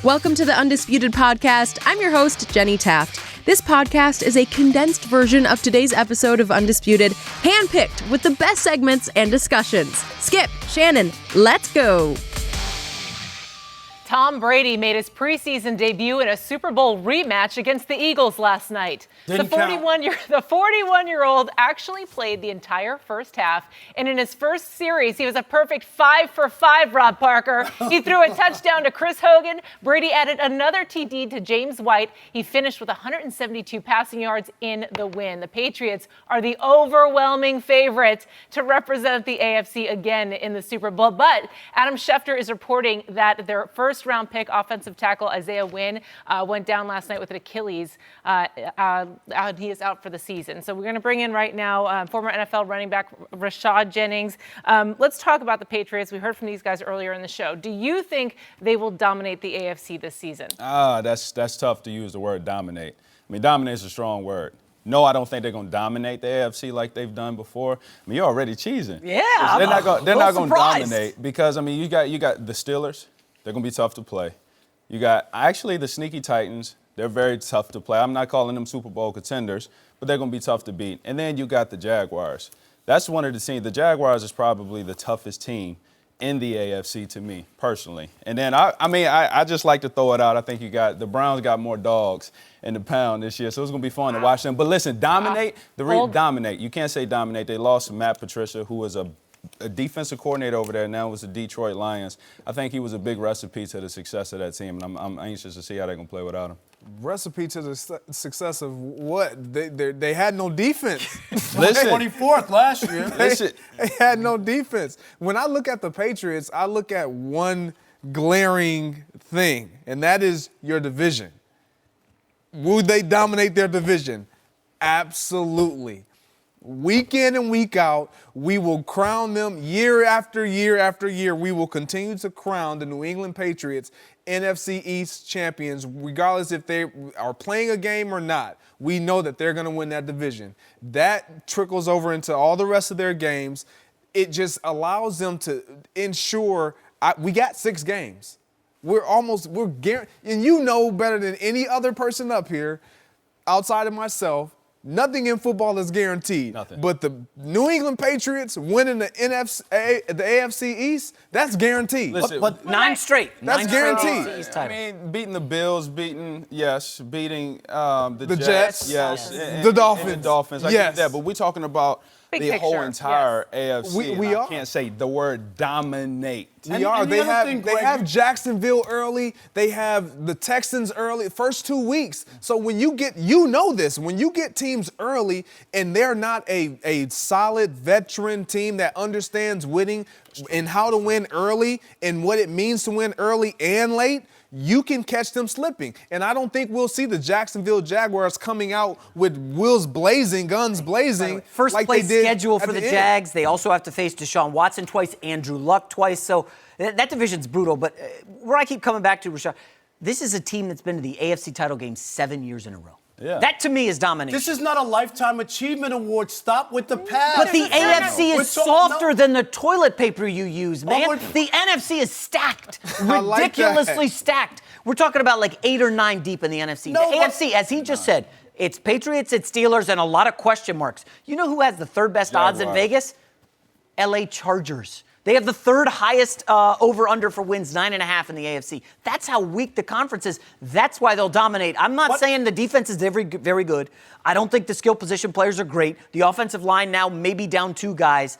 Welcome to the Undisputed podcast. I'm your host, Jenny Taft. This podcast is a condensed version of today's episode of Undisputed, handpicked with the best segments and discussions. Skip, Shannon, let's go. Tom Brady made his preseason debut in a Super Bowl rematch against the Eagles last night. The 41-year-old actually played the entire first half, and in his first series, he was a perfect 5 for 5, Rob Parker. He threw a touchdown to Chris Hogan. Brady added another TD to James White. He finished with 172 passing yards in the win. The Patriots are the overwhelming favorite to represent the AFC again in the Super Bowl, but Adam Schefter is reporting that their first-round pick offensive tackle Isaiah Wynn went down last night with an Achilles. He is out for the season. So we're going to bring in right now former NFL running back Rashad Jennings. Let's talk about the Patriots. We heard from these guys earlier in the show. Do you think they will dominate the AFC this season? That's tough to use the word dominate. I mean, dominate is a strong word. No, I don't think they're going to dominate the AFC like they've done before. I mean, you're already cheesing. Yeah, they're not going to dominate because, I mean, you got the Steelers. They're going to be tough to play. You got actually the sneaky Titans. They're very tough to play. I'm not calling them Super Bowl contenders, but they're going to be tough to beat. And then you got the Jaguars. That's one of the teams. The Jaguars is probably the toughest team in the AFC to me, personally. And then, I just like to throw it out. I think the Browns got more dogs in the pound this year, so it's going to be fun to watch them. But listen, dominate, dominate. You can't say dominate. They lost Matt Patricia, who was a defensive coordinator over there, now with the Detroit Lions. I think he was a big recipe to the success of that team, and I'm anxious to see how they're going to play without him. Recipe to the success of what? They had no defense. Listen, 24th last year. They had no defense. When I look at the Patriots, I look at one glaring thing, and that is your division. Will they dominate their division? Absolutely. Week in and week out, we will crown them year after year after year. We will continue to crown the New England Patriots NFC East champions, regardless if they are playing a game or not. We know that they're going to win that division. That trickles over into all the rest of their games. It just allows them to ensure we got 6 games. We're guaranteed, and you know better than any other person up here, outside of myself, nothing in football is guaranteed. Nothing. But the New England Patriots winning the AFC East, that's guaranteed. Listen, but 9 straight. That's guaranteed. I mean, beating the Bills, beating the Jets, yes, the Dolphins. And the Dolphins. I Yes. get that, but we're talking about the whole entire AFC. We are. I can't say the word dominate. We are. They have Jacksonville early. They have the Texans early, first 2 weeks. So when you get teams early and they're not a solid veteran team that understands winning and how to win early and what it means to win early and late, you can catch them slipping. And I don't think we'll see the Jacksonville Jaguars coming out with guns blazing. First like place they did schedule for the end. Jags. They also have to face Deshaun Watson twice, Andrew Luck twice. So that division's brutal. But where I keep coming back to, Rashad, this is a team that's been to the AFC title game 7 years in a row. Yeah. That, to me, is domination. This is not a Lifetime Achievement Award. Stop with the past. But the AFC is softer than the toilet paper you use, man. Oh, The NFC is stacked, like ridiculously that. stacked. We're talking about like 8 or 9 deep in the NFC. No, the AFC, as he just said, it's Patriots, it's Steelers, and a lot of question marks. You know who has the third best odds in Vegas? LA Chargers. They have the third highest over-under for wins, 9.5 in the AFC. That's how weak the conference is. That's why they'll dominate. I'm not saying the defense is very good. I don't think the skill position players are great. The offensive line now maybe down 2 guys.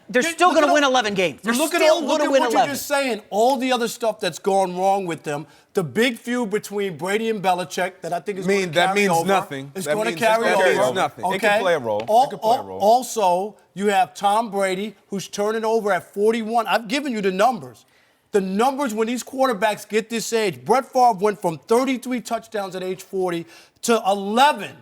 They're still going to win 11 games. They're look still going to win 11. What you're just saying. All the other stuff that's gone wrong with them. The big feud between Brady and Belichick that I think is going to carry over. Nothing. It's That going to means carry that over. means nothing. Okay? It can play a role. Also, you have Tom Brady, who's turning over at 41. I've given you the numbers. The numbers when these quarterbacks get this age. Brett Favre went from 33 touchdowns at age 40 to 11.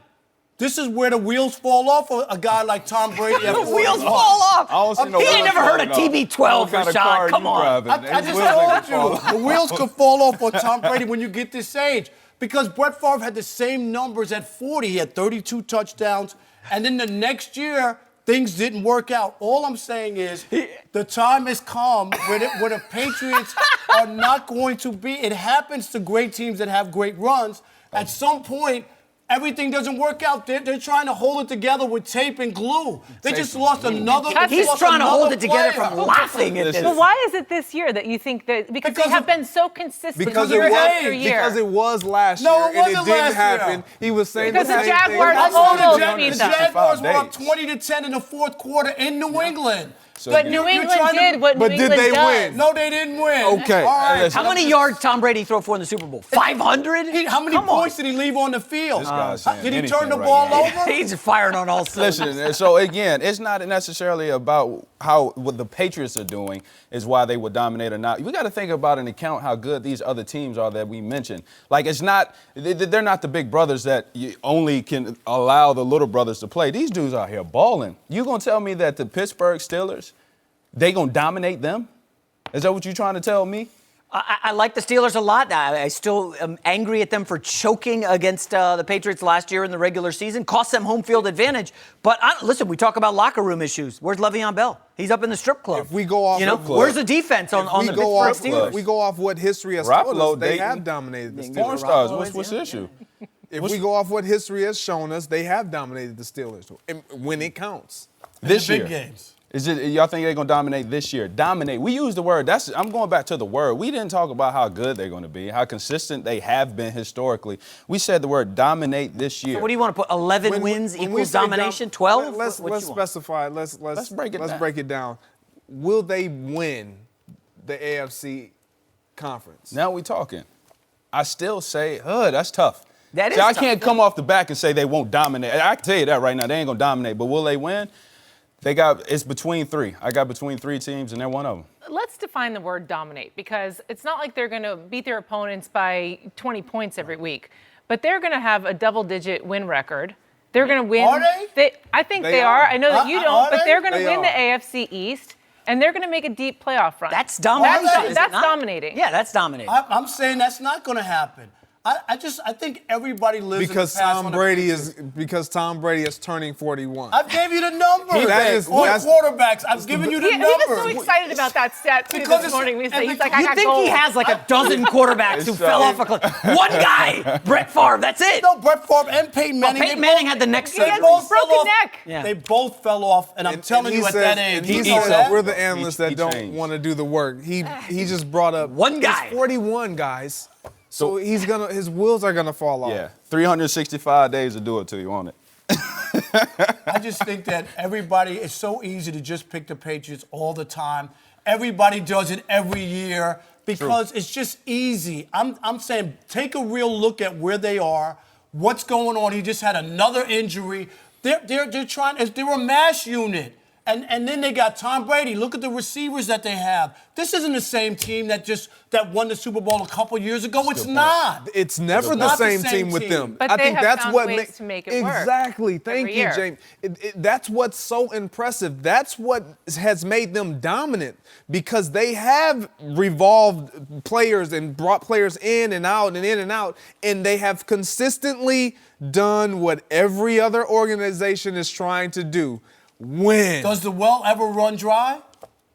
This is where the wheels fall off for a guy like Tom Brady. The wheels fall off. He ain't never heard of TB12, Rashad. Come on. I just told you, the wheels could fall off on Tom Brady when you get this age. Because Brett Favre had the same numbers at 40. He had 32 touchdowns. And then the next year, things didn't work out. All I'm saying is the time has come where the Patriots are not going to be. It happens to great teams that have great runs. At some point, everything doesn't work out. They're trying to hold it together with tape and glue. They just lost another. He's trying to hold it together from laughing at this. But why is it this year that you think that? Because they have been so consistent year after year. Because it was last year. No, it wasn't and it didn't last happen. year. He was saying Because the the same Jaguars thing. almost The beat them. Jaguars were up days. 20-10 in the fourth quarter in New England. So But you- New England did what New But did England they does. win? No, they didn't win. Okay. All right. Listen, How many yards Tom Brady throw for in the Super Bowl? 500? How many points did he leave on the field? This guy's saying Did he anything turn the right ball now. over? He's firing on all cylinders. Listen, so again, it's not necessarily about what the Patriots are doing is why they would dominate or not. We got to think about and account how good these other teams are that we mentioned. Like, it's not, they're not the big brothers that you only can allow the little brothers to play. These dudes out here balling. You gonna tell me that the Pittsburgh Steelers, they gonna dominate them? Is that what you're trying to tell me? I like the Steelers a lot. I still am angry at them for choking against the Patriots last year in the regular season. Cost them home field advantage. But listen, we talk about locker room issues. Where's Le'Veon Bell? He's up in the strip club. If we go off you know, strip club. where's the defense on the Pittsburgh Steelers? We go off what history has told Garoppolo, us. They Dayton. have dominated the Porn Steelers. stars. Garoppolo What's the issue? If we go off what history has shown us, they have dominated the Steelers when it counts. This Big year. games. Is it y'all think they're gonna dominate this year? Dominate. We use the word. I'm going back to the word. We didn't talk about how good they're gonna be, how consistent they have been historically. We said the word dominate this year. So what do you want to put? 11 wins when we equals say domination? 12? Let's What you want? specify. Let's break it down. Will they win the AFC conference? Now we talking. I still say, that's tough. That is See, I tough. can't come off the back and say they won't dominate. I can tell you that right now. They ain't gonna dominate. But will they win? It's between three. I got between three teams, and they're one of them. Let's define the word dominate, because it's not like they're going to beat their opponents by 20 points every week, but they're going to have a double-digit win record. They're going to win. Are they? I think They they are. are. I know that you Are don't, but they? they're going to They win the are. AFC East, and they're going to make a deep playoff run. That's domination. is it That's not? dominating. Yeah, that's dominating. I'm saying that's not going to happen. I think everybody lives Because in the past Tom on the Brady Patriots. is turning 41. I gave you the numbers. That On that's- quarterbacks, I've given you the He numbers. was so excited about that stat too Because this it's- morning. He's and like, I You got think gold. he has like a dozen quarterbacks who It's, fell off a cliff? One guy, Brett Favre, that's it. No, Brett Favre and Peyton Manning. Peyton they Manning both- had the neck they surgery. both fell Broken off. neck. Yeah. They both fell off, and I'm telling you, at that age, and you he know said, that? we're the analysts that he don't changed. want to do the work. He just brought up One guy. He's 41 guys. So his wheels are gonna fall off. Yeah, 365 days to do it to you on it. I just think that everybody, it's so easy to just pick the Patriots all the time. Everybody does it every year because it's just easy. I'm saying take a real look at where they are, what's going on. He just had another injury. They're trying. They're a mass unit. And then they got Tom Brady. Look at the receivers that they have. This isn't the same team that won the Super Bowl a couple years ago. It's not. It's never the not the same same team with team. them. But I they think have that's found what ways to make it work exactly. Thank every you, year. James. That's what's so impressive. That's what has made them dominant because they have revolved players and brought players in and out and in and out, and they have consistently done what every other organization is trying to do. Win. Does the well ever run dry?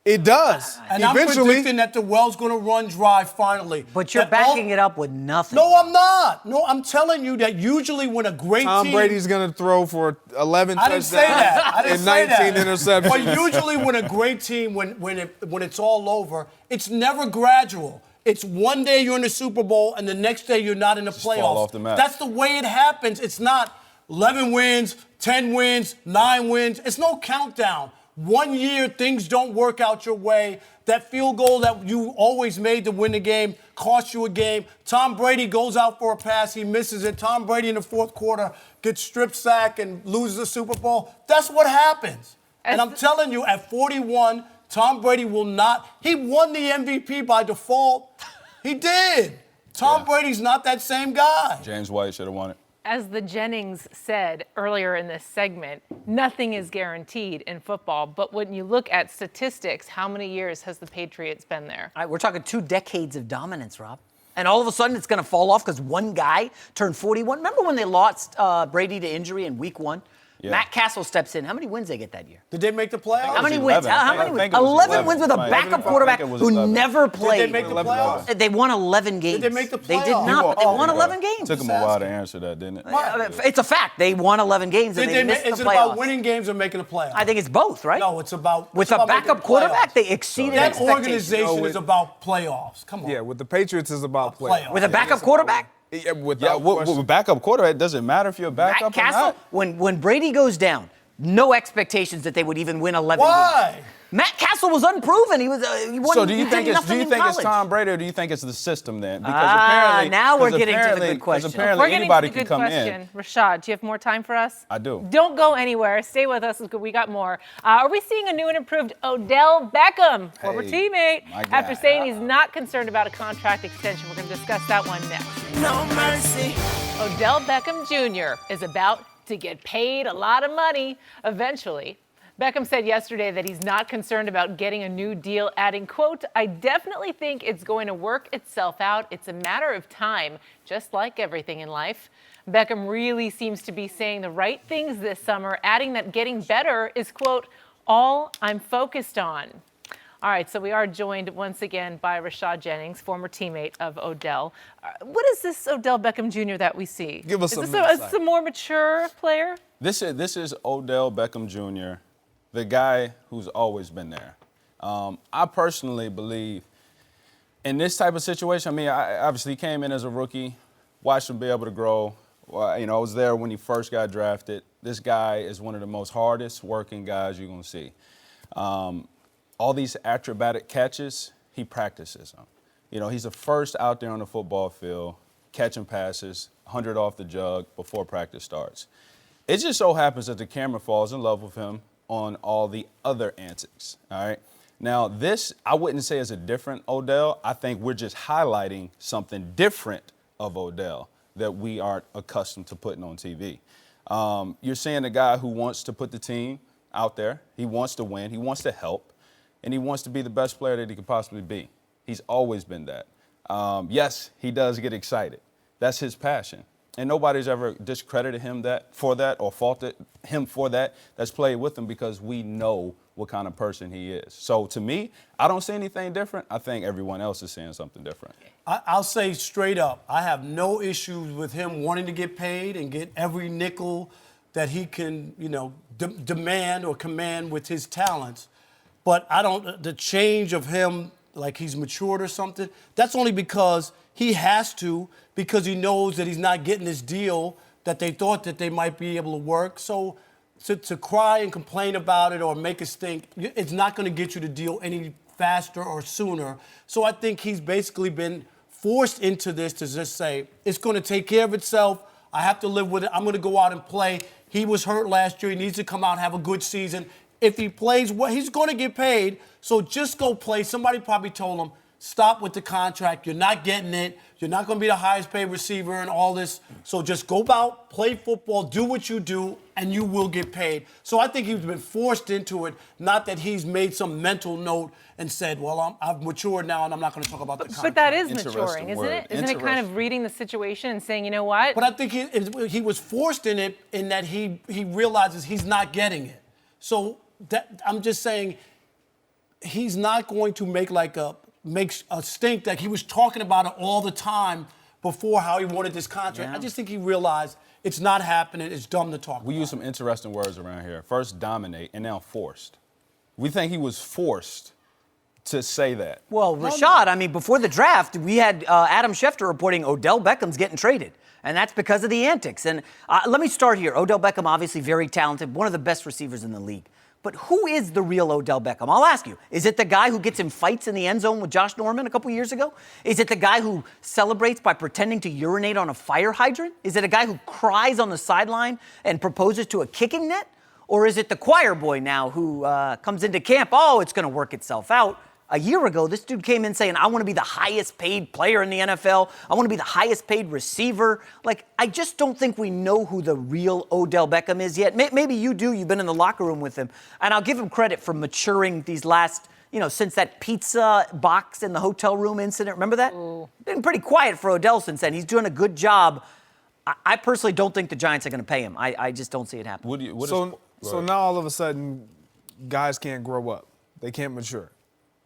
It does. And I'm Eventually. predicting that the well's going to run dry finally. But you're That all- backing it up with nothing. No, I'm not. No, I'm telling you that usually when a great Tom team... Brady's going to throw for 11 I didn't say that. I didn't and say 19 that. interceptions. But usually when a great team, when it's all over, it's never gradual. It's one day you're in the Super Bowl and the next day you're not in the playoffs. fall off the map. That's the way it happens. It's not 11 wins, 10 wins, 9 wins. It's no countdown. 1 year, things don't work out your way. That field goal that you always made to win the game cost you a game. Tom Brady goes out for a pass. He misses it. Tom Brady in the fourth quarter gets strip sacked and loses the Super Bowl. That's what happens. And I'm telling you, at 41, Tom Brady will not. He won the MVP by default. He did. Tom Brady's not that same guy. James White should have won it. As the Jennings said earlier in this segment, nothing is guaranteed in football. But when you look at statistics, how many years has the Patriots been there? All right, we're talking 2 decades of dominance, Rob. And all of a sudden it's going to fall off because one guy turned 41. Remember when they lost Brady to injury in week 1? Yeah. Matt Castle steps in. How many wins they get that year? Did they make the playoffs? How many 11. wins? How many I wins? think it was 11 wins with a 11. backup I quarterback think it was who 11. never Did played. they make the playoffs? They won 11 games. Did they make the They did playoffs? not, but they won Oh, 11 games. Took them a while to answer that, didn't it? It's a fact. They won 11 games and Did they they missed is the it about playoffs. winning games or making the playoffs? I think it's both, right? No, it's about With it's a about making backup the quarterback, playoffs. they exceeded That expectations. organization is about playoffs. Come on. Yeah, with the Patriots is about playoffs. With a backup quarterback? Yeah, with backup quarterback, it doesn't matter if you're a Matt backup or Castle, not. when Brady goes down, no expectations that they would even win 11 Why? games. Matt Castle was unproven. He won. So do you he think did it's nothing in it's college. Tom Brady or do you think it's the system then? Because now we're getting to the good question. Because apparently We're getting anybody to the can good come question. in. Rashad, do you have more time for us? I do. Don't go anywhere. Stay with us. We got more. Are we seeing a new and improved Odell Beckham, former Hey, teammate, my guy. after saying he's not concerned about a contract extension? We're going to discuss that one next. No mercy. Odell Beckham Jr. is about to get paid a lot of money eventually. Beckham said yesterday that he's not concerned about getting a new deal, adding, quote, "I definitely think it's going to work itself out. It's a matter of time, just like everything in life." Beckham really seems to be saying the right things this summer, adding that getting better is, quote, "all I'm focused on." All right, so we are joined once again by Rashad Jennings, former teammate of Odell. What is this Odell Beckham Jr. that we see? Give us is some this insight. a more mature player? This is Odell Beckham Jr., the guy who's always been there. I personally believe in this type of situation, I mean, I obviously came in as a rookie, watched him be able to grow. Well, I was there when he first got drafted. This guy is one of the most hardest working guys you're going to see. All these acrobatic catches, he practices them. He's the first out there on the football field, catching passes, 100 off the jug before practice starts. It just so happens that the camera falls in love with him on all the other antics, all right? Now, this, I wouldn't say is a different Odell. I think we're just highlighting something different of Odell that we aren't accustomed to putting on TV. You're seeing a guy who wants to put the team out there. He wants to win. He wants to help. And he wants to be the best player that he could possibly be. He's always been that. Yes, he does get excited. That's his passion. And nobody's ever discredited him for that or faulted him for that. That's played with him because we know what kind of person he is. So to me, I don't see anything different. I think everyone else is seeing something different. I'll say straight up, I have no issues with him wanting to get paid and get every nickel that he can, demand or command with his talents. But the change of him, like he's matured or something, that's only because he has to, because he knows that he's not getting this deal that they thought that they might be able to work. So to cry and complain about it or make us think, it's not going to get you the deal any faster or sooner. So I think he's basically been forced into this to just say, it's going to take care of itself. I have to live with it. I'm going to go out and play. He was hurt last year. He needs to come out and have a good season. If he plays well, he's going to get paid. So just go play. Somebody probably told him, stop with the contract. You're not getting it. You're not going to be the highest paid receiver and all this. So just go out, play football, do what you do, and you will get paid. So I think he's been forced into it, not that he's made some mental note and said, well, I've matured now and I'm not going to talk about the contract. But that is Interesting maturing, isn't word. it? Isn't it kind of reading the situation and saying, you know what? But I think he was forced in it in that he realizes he's not getting it. So I'm just saying he's not going to make a stink that he was talking about it all the time before how he wanted this contract. Yeah. I just think he realized it's not happening. It's dumb to talk about. We use some interesting words around here. First, dominate, and now forced. We think he was forced to say that. Well, Rashad, I mean, before the draft, we had Adam Schefter reporting Odell Beckham's getting traded. And that's because of the antics. And let me start here. Odell Beckham, obviously very talented, one of the best receivers in the league. But who is the real Odell Beckham? I'll ask you. Is it the guy who gets in fights in the end zone with Josh Norman a couple years ago? Is it the guy who celebrates by pretending to urinate on a fire hydrant? Is it a guy who cries on the sideline and proposes to a kicking net? Or is it the choir boy now who comes into camp, oh, it's going to work itself out? A year ago, this dude came in saying, I want to be the highest paid player in the NFL. I want to be the highest paid receiver. I just don't think we know who the real Odell Beckham is yet. Maybe you do. You've been in the locker room with him. And I'll give him credit for maturing these last, since that pizza box in the hotel room incident. Remember that? Ooh. Been pretty quiet for Odell since then. He's doing a good job. I personally don't think the Giants are going to pay him. I just don't see it happening. So now all of a sudden, guys can't grow up. They can't mature.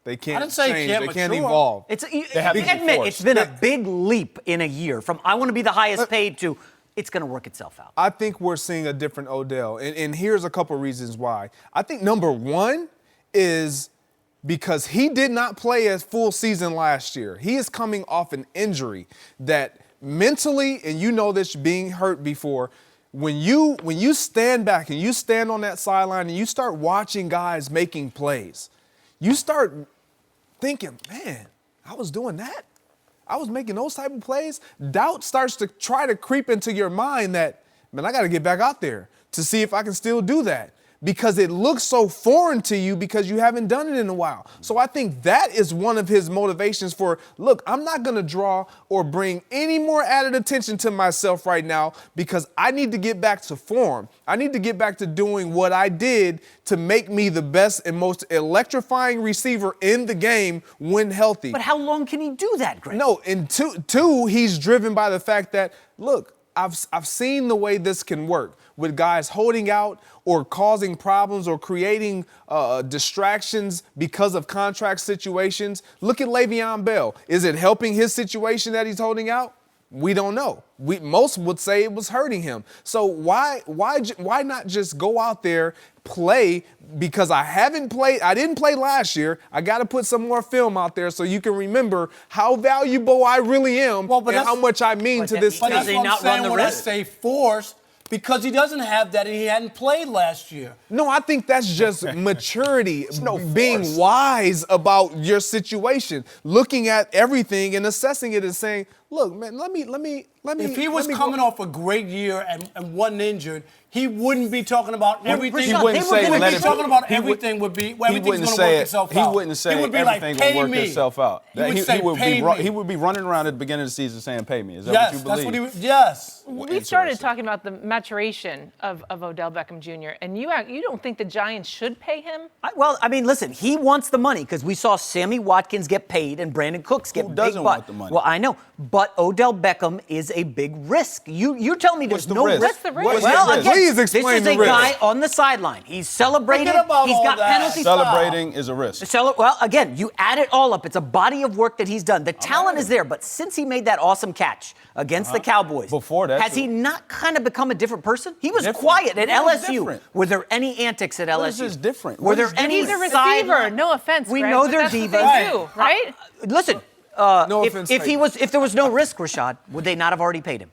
They can't I didn't say change. can't They can't mature. evolve. Admit it's been a big leap in a year from I want to be the highest paid to it's going to work itself out. I think we're seeing a different Odell, and here's a couple reasons why. I think number one is because he did not play a full season last year. He is coming off an injury that mentally, and you know this being hurt before, when you stand back and you stand on that sideline and you start watching guys making plays, you start thinking, man, I was doing that. I was making those type of plays. Doubt starts to try to creep into your mind that, man, I got to get back out there to see if I can still do that, because it looks so foreign to you because you haven't done it in a while. So I think that is one of his motivations for, look, I'm not going to draw or bring any more added attention to myself right now because I need to get back to form. I need to get back to doing what I did to make me the best and most electrifying receiver in the game when healthy. But how long can he do that, Greg? No, and two, he's driven by the fact that, look, I've seen the way this can work with guys holding out or causing problems or creating distractions because of contract situations. Look at Le'Veon Bell. Is it helping his situation that he's holding out? We don't know. Most would say it was hurting him. So why not just go out there, play? Because I didn't play last year. I got to put some more film out there so you can remember how valuable I really am and how much I mean to this team. But that's what I'm saying when I say forced, because he doesn't have that and he hadn't played last year. No, I think that's just maturity, being wise about your situation, looking at everything and assessing it and saying, look, man, let me. If he was coming off a great year and wasn't injured, he wouldn't be talking about everything. He wouldn't say let him talking about everything would be everything's going to work itself out. He wouldn't say everything will work itself out. He would be running around at the beginning of the season saying, "Pay me." Is that what you believe? That's what he would. Yes. We started talking about the maturation of Odell Beckham Jr. and you don't think the Giants should pay him? Listen, he wants the money because we saw Sammy Watkins get paid and Brandon Cooks get Who big doesn't want the money? Well, I know, but Odell Beckham is a big risk. You tell me there's no risk. What's the risk? Well, again, please explain this is the a risk. guy on the sideline. He's celebrating. He's got penalties. Celebrating is a risk. Well, again, you add it all up. It's a body of work that he's done. The talent is there, but since he made that awesome catch against the Cowboys, before that, has he not kind of become a different person? He was quiet at LSU. Were there any antics at LSU? What is this different? Were there any? He's a receiver. No offense, We Greg, know but they're that's what divas. they do, right? Listen, No offense, if there was no risk, Rashad, would they not have already paid him?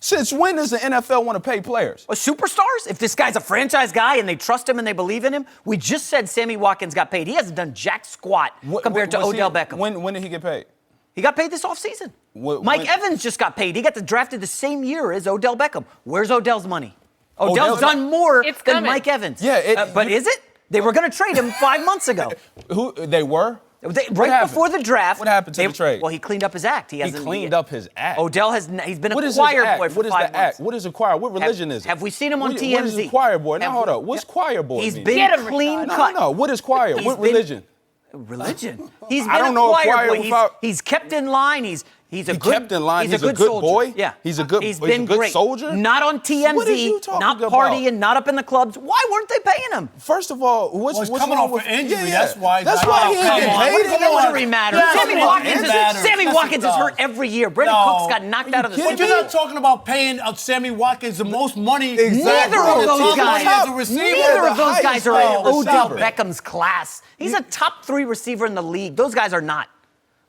Since when does the NFL want to pay players? Superstars? If this guy's a franchise guy and they trust him and they believe in him, we just said Sammy Watkins got paid. He hasn't done jack squat compared to Odell Beckham. When did he get paid? He got paid this offseason. Mike Evans just got paid. He got drafted the same year as Odell Beckham. Where's Odell's money? Odell's done more than Mike Evans. Yeah, but is it? They were going to trade him 5 months ago. Who they were? Right before the draft. What happened to the trade? Well, he cleaned up his act. He cleaned up his act. Odell he's been a What is choir his act? boy for What is 5 the months. act? What is a choir? What religion is it? Have we seen him on TMZ? What is a choir boy? Now hold up. What's choir boy He's mean? been clean cut. No. What is choir? What religion? Religion. He's been I don't know a choir choir boy. without- He's kept in line. He's a good. Kept in line. He's a good soldier. boy. Yeah. He's a good. He's he's been a good great. soldier. Not on TMZ. What are you talking not about? partying. Not up in the clubs. Why weren't they paying him? First of all, what's he's what's coming wrong off with an injury. Yeah. That's why. That's why he ain't Come getting on. paid. What does injury matter? Yeah, Sammy it Watkins is hurt every year. Brandon Cooks got knocked out of the But Super you're Bowl. not talking about paying Sammy Watkins the most money. Neither of those guys. As a receiver. Neither of those guys are in Odell receiver. Beckham's class. He's a top 3 receiver in the league. Those guys are not.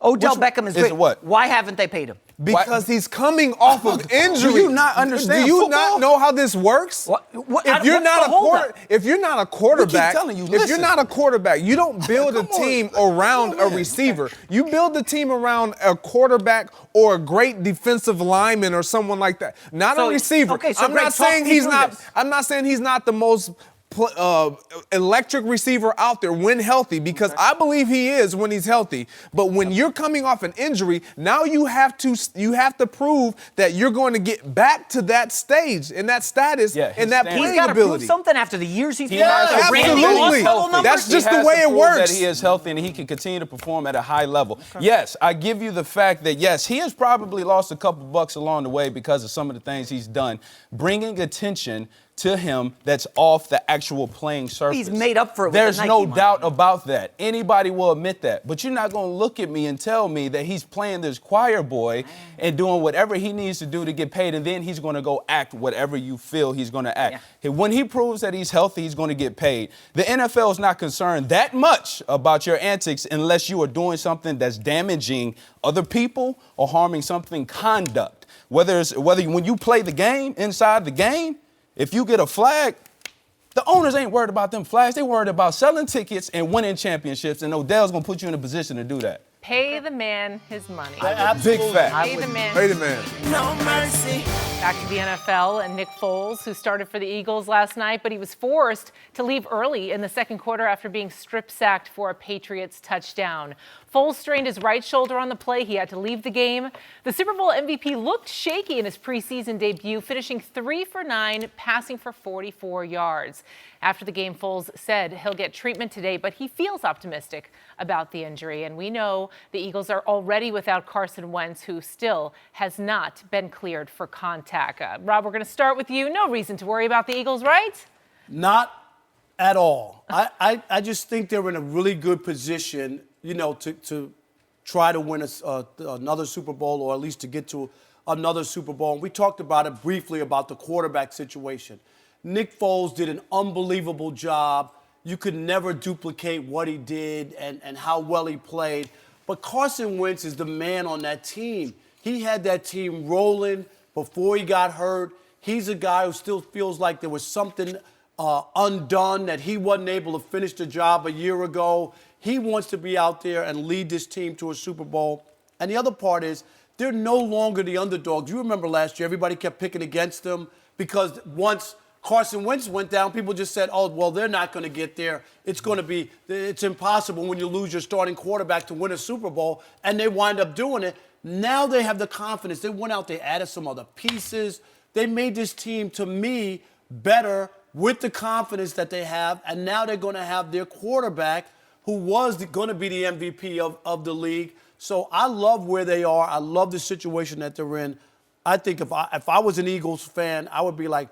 Odell Beckham is great. What? Why haven't they paid him? Because he's coming off of injury. Do you not understand Do you football? not know how this works? If you're not a quarterback, telling you, if you're listen. not a quarterback, you don't build a Come on. team around a receiver. You build a team around a quarterback or a great defensive lineman or someone like that. Not a receiver. Okay, so I'm Greg, not saying talk me he's through not. this. I'm not saying he's not the most electric receiver out there when healthy, because I believe he is when he's healthy. But when you're coming off an injury, now you have to prove that you're going to get back to that stage and that status and that playing he's got to ability. prove something after the years he's been out. Absolutely. That's just the way it works. That he is healthy and he can continue to perform at a high level. Okay. Yes, I give you the fact that, yes, he has probably lost a couple bucks along the way because of some of the things he's done, bringing attention to him that's off the actual playing surface. He's made up for it. There's no doubt about that. Anybody will admit that. But you're not going to look at me and tell me that he's playing this choir boy and doing whatever he needs to do to get paid, and then he's going to go act whatever you feel he's going to act. Yeah. When he proves that he's healthy, he's going to get paid. The NFL is not concerned that much about your antics unless you are doing something that's damaging other people or harming something conduct. Whether when you play the game, inside the game, if you get a flag, the owners ain't worried about them flags. They worried about selling tickets and winning championships, and Odell's going to put you in a position to do that. Pay the man his money. Big fact. Pay the man. Pay the man. No mercy. Back to the NFL and Nick Foles, who started for the Eagles last night, but he was forced to leave early in the second quarter after being strip-sacked for a Patriots touchdown. Foles strained his right shoulder on the play. He had to leave the game. The Super Bowl MVP looked shaky in his preseason debut, finishing 3 for 9, passing for 44 yards. After the game, Foles said he'll get treatment today, but he feels optimistic about the injury. And we know the Eagles are already without Carson Wentz, who still has not been cleared for contact. Rob, we're going to start with you. No reason to worry about the Eagles, right? Not at all. I just think they're in a really good position, to try to win another Super Bowl, or at least to get to another Super Bowl. And we talked about it briefly about the quarterback situation. Nick Foles did an unbelievable job. You could never duplicate what he did and how well he played. But Carson Wentz is the man on that team. He had that team rolling before he got hurt. He's a guy who still feels like there was something undone, that he wasn't able to finish the job a year ago. He wants to be out there and lead this team to a Super Bowl. And the other part is they're no longer the underdogs. You remember last year, everybody kept picking against them because once Carson Wentz went down, people just said, oh, well, they're not going to get there. It's impossible when you lose your starting quarterback to win a Super Bowl, and they wind up doing it. Now they have the confidence. They went out, they added some other pieces. They made this team, to me, better with the confidence that they have, and now they're going to have their quarterback who was going to be the MVP of the league. So I love where they are. I love the situation that they're in. I think if I was an Eagles fan, I would be like,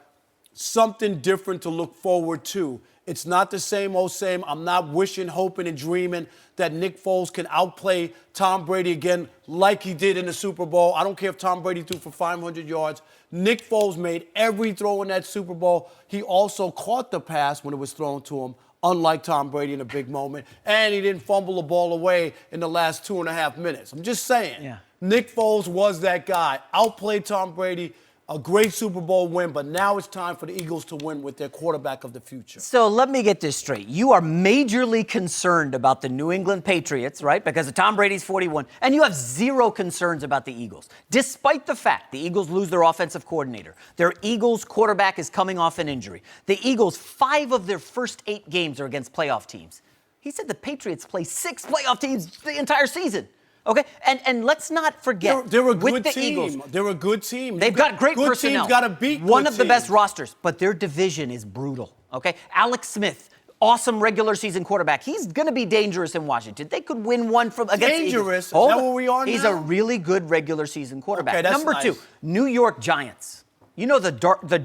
something different to look forward to. It's not the same old same. I'm not wishing, hoping, and dreaming that Nick Foles can outplay Tom Brady again like he did in the Super Bowl. I don't care if Tom Brady threw for 500 yards. Nick Foles made every throw in that Super Bowl. He also caught the pass when it was thrown to him, unlike Tom Brady in a big moment. And he didn't fumble the ball away in the last 2.5 minutes. I'm just saying. Yeah. Nick Foles was that guy. Outplayed Tom Brady. A great Super Bowl win, but now it's time for the Eagles to win with their quarterback of the future. So let me get this straight. You are majorly concerned about the New England Patriots, right? Because of Tom Brady's 41, and you have zero concerns about the Eagles. Despite the fact the Eagles lose their offensive coordinator, their Eagles quarterback is coming off an injury. The Eagles, 5 of their first 8 games are against playoff teams. He said the Patriots play 6 playoff teams the entire season. Okay, and let's not forget, they're a good with the team. Eagles, they're a good team. They've got great good personnel. Teams got to beat one good of the best teams. rosters, but their division is brutal. Okay, Alex Smith, awesome regular season quarterback. He's going to be dangerous in Washington. They could win one from against dangerous. The Eagles. Is that where we are He's now? a really good regular season quarterback. Okay, that's Number nice. 2, New York Giants. You know, the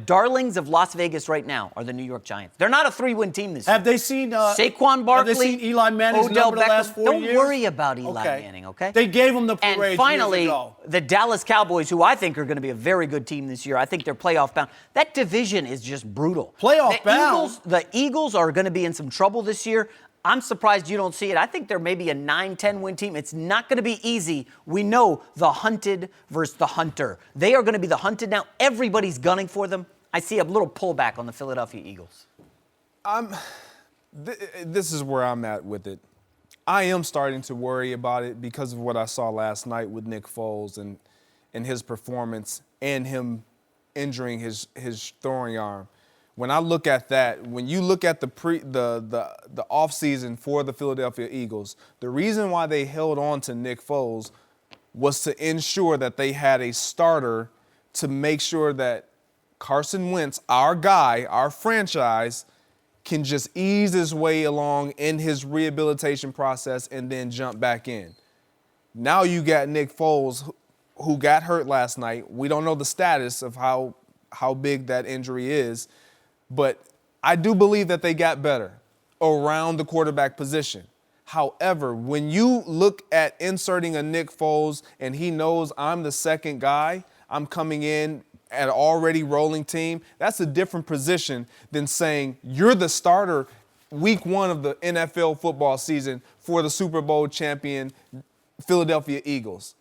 darlings of Las Vegas right now are the New York Giants. They're not a 3-win team this year. Have they seen Saquon Barkley? Have they seen Eli Manning's Odell number the last 4 Don't years? worry about Eli Manning, okay? They gave him the parade And finally, years ago. the Dallas Cowboys, who I think are going to be a very good team this year. I think they're playoff bound. That division is just brutal. Playoff bound? The Eagles are going to be in some trouble this year. I'm surprised you don't see it. I think they're maybe a 9-10 win team. It's not going to be easy. We know the hunted versus the hunter. They are going to be the hunted now. Everybody's gunning for them. I see a little pullback on the Philadelphia Eagles. This is where I'm at with it. I am starting to worry about it because of what I saw last night with Nick Foles and his performance and him injuring his throwing arm. when I look at that, when you look at the offseason for the Philadelphia Eagles, the reason why they held on to Nick Foles was to ensure that they had a starter to make sure that Carson Wentz, our guy, our franchise, can just ease his way along in his rehabilitation process and then jump back in. Now you got Nick Foles, who got hurt last night. We don't know the status of how big that injury is, but I do believe that they got better around the quarterback position. However, when you look at inserting a Nick Foles and he knows I'm the second guy, I'm coming in at an already rolling team, that's a different position than saying you're the starter week 1 of the NFL football season for the Super Bowl champion Philadelphia Eagles.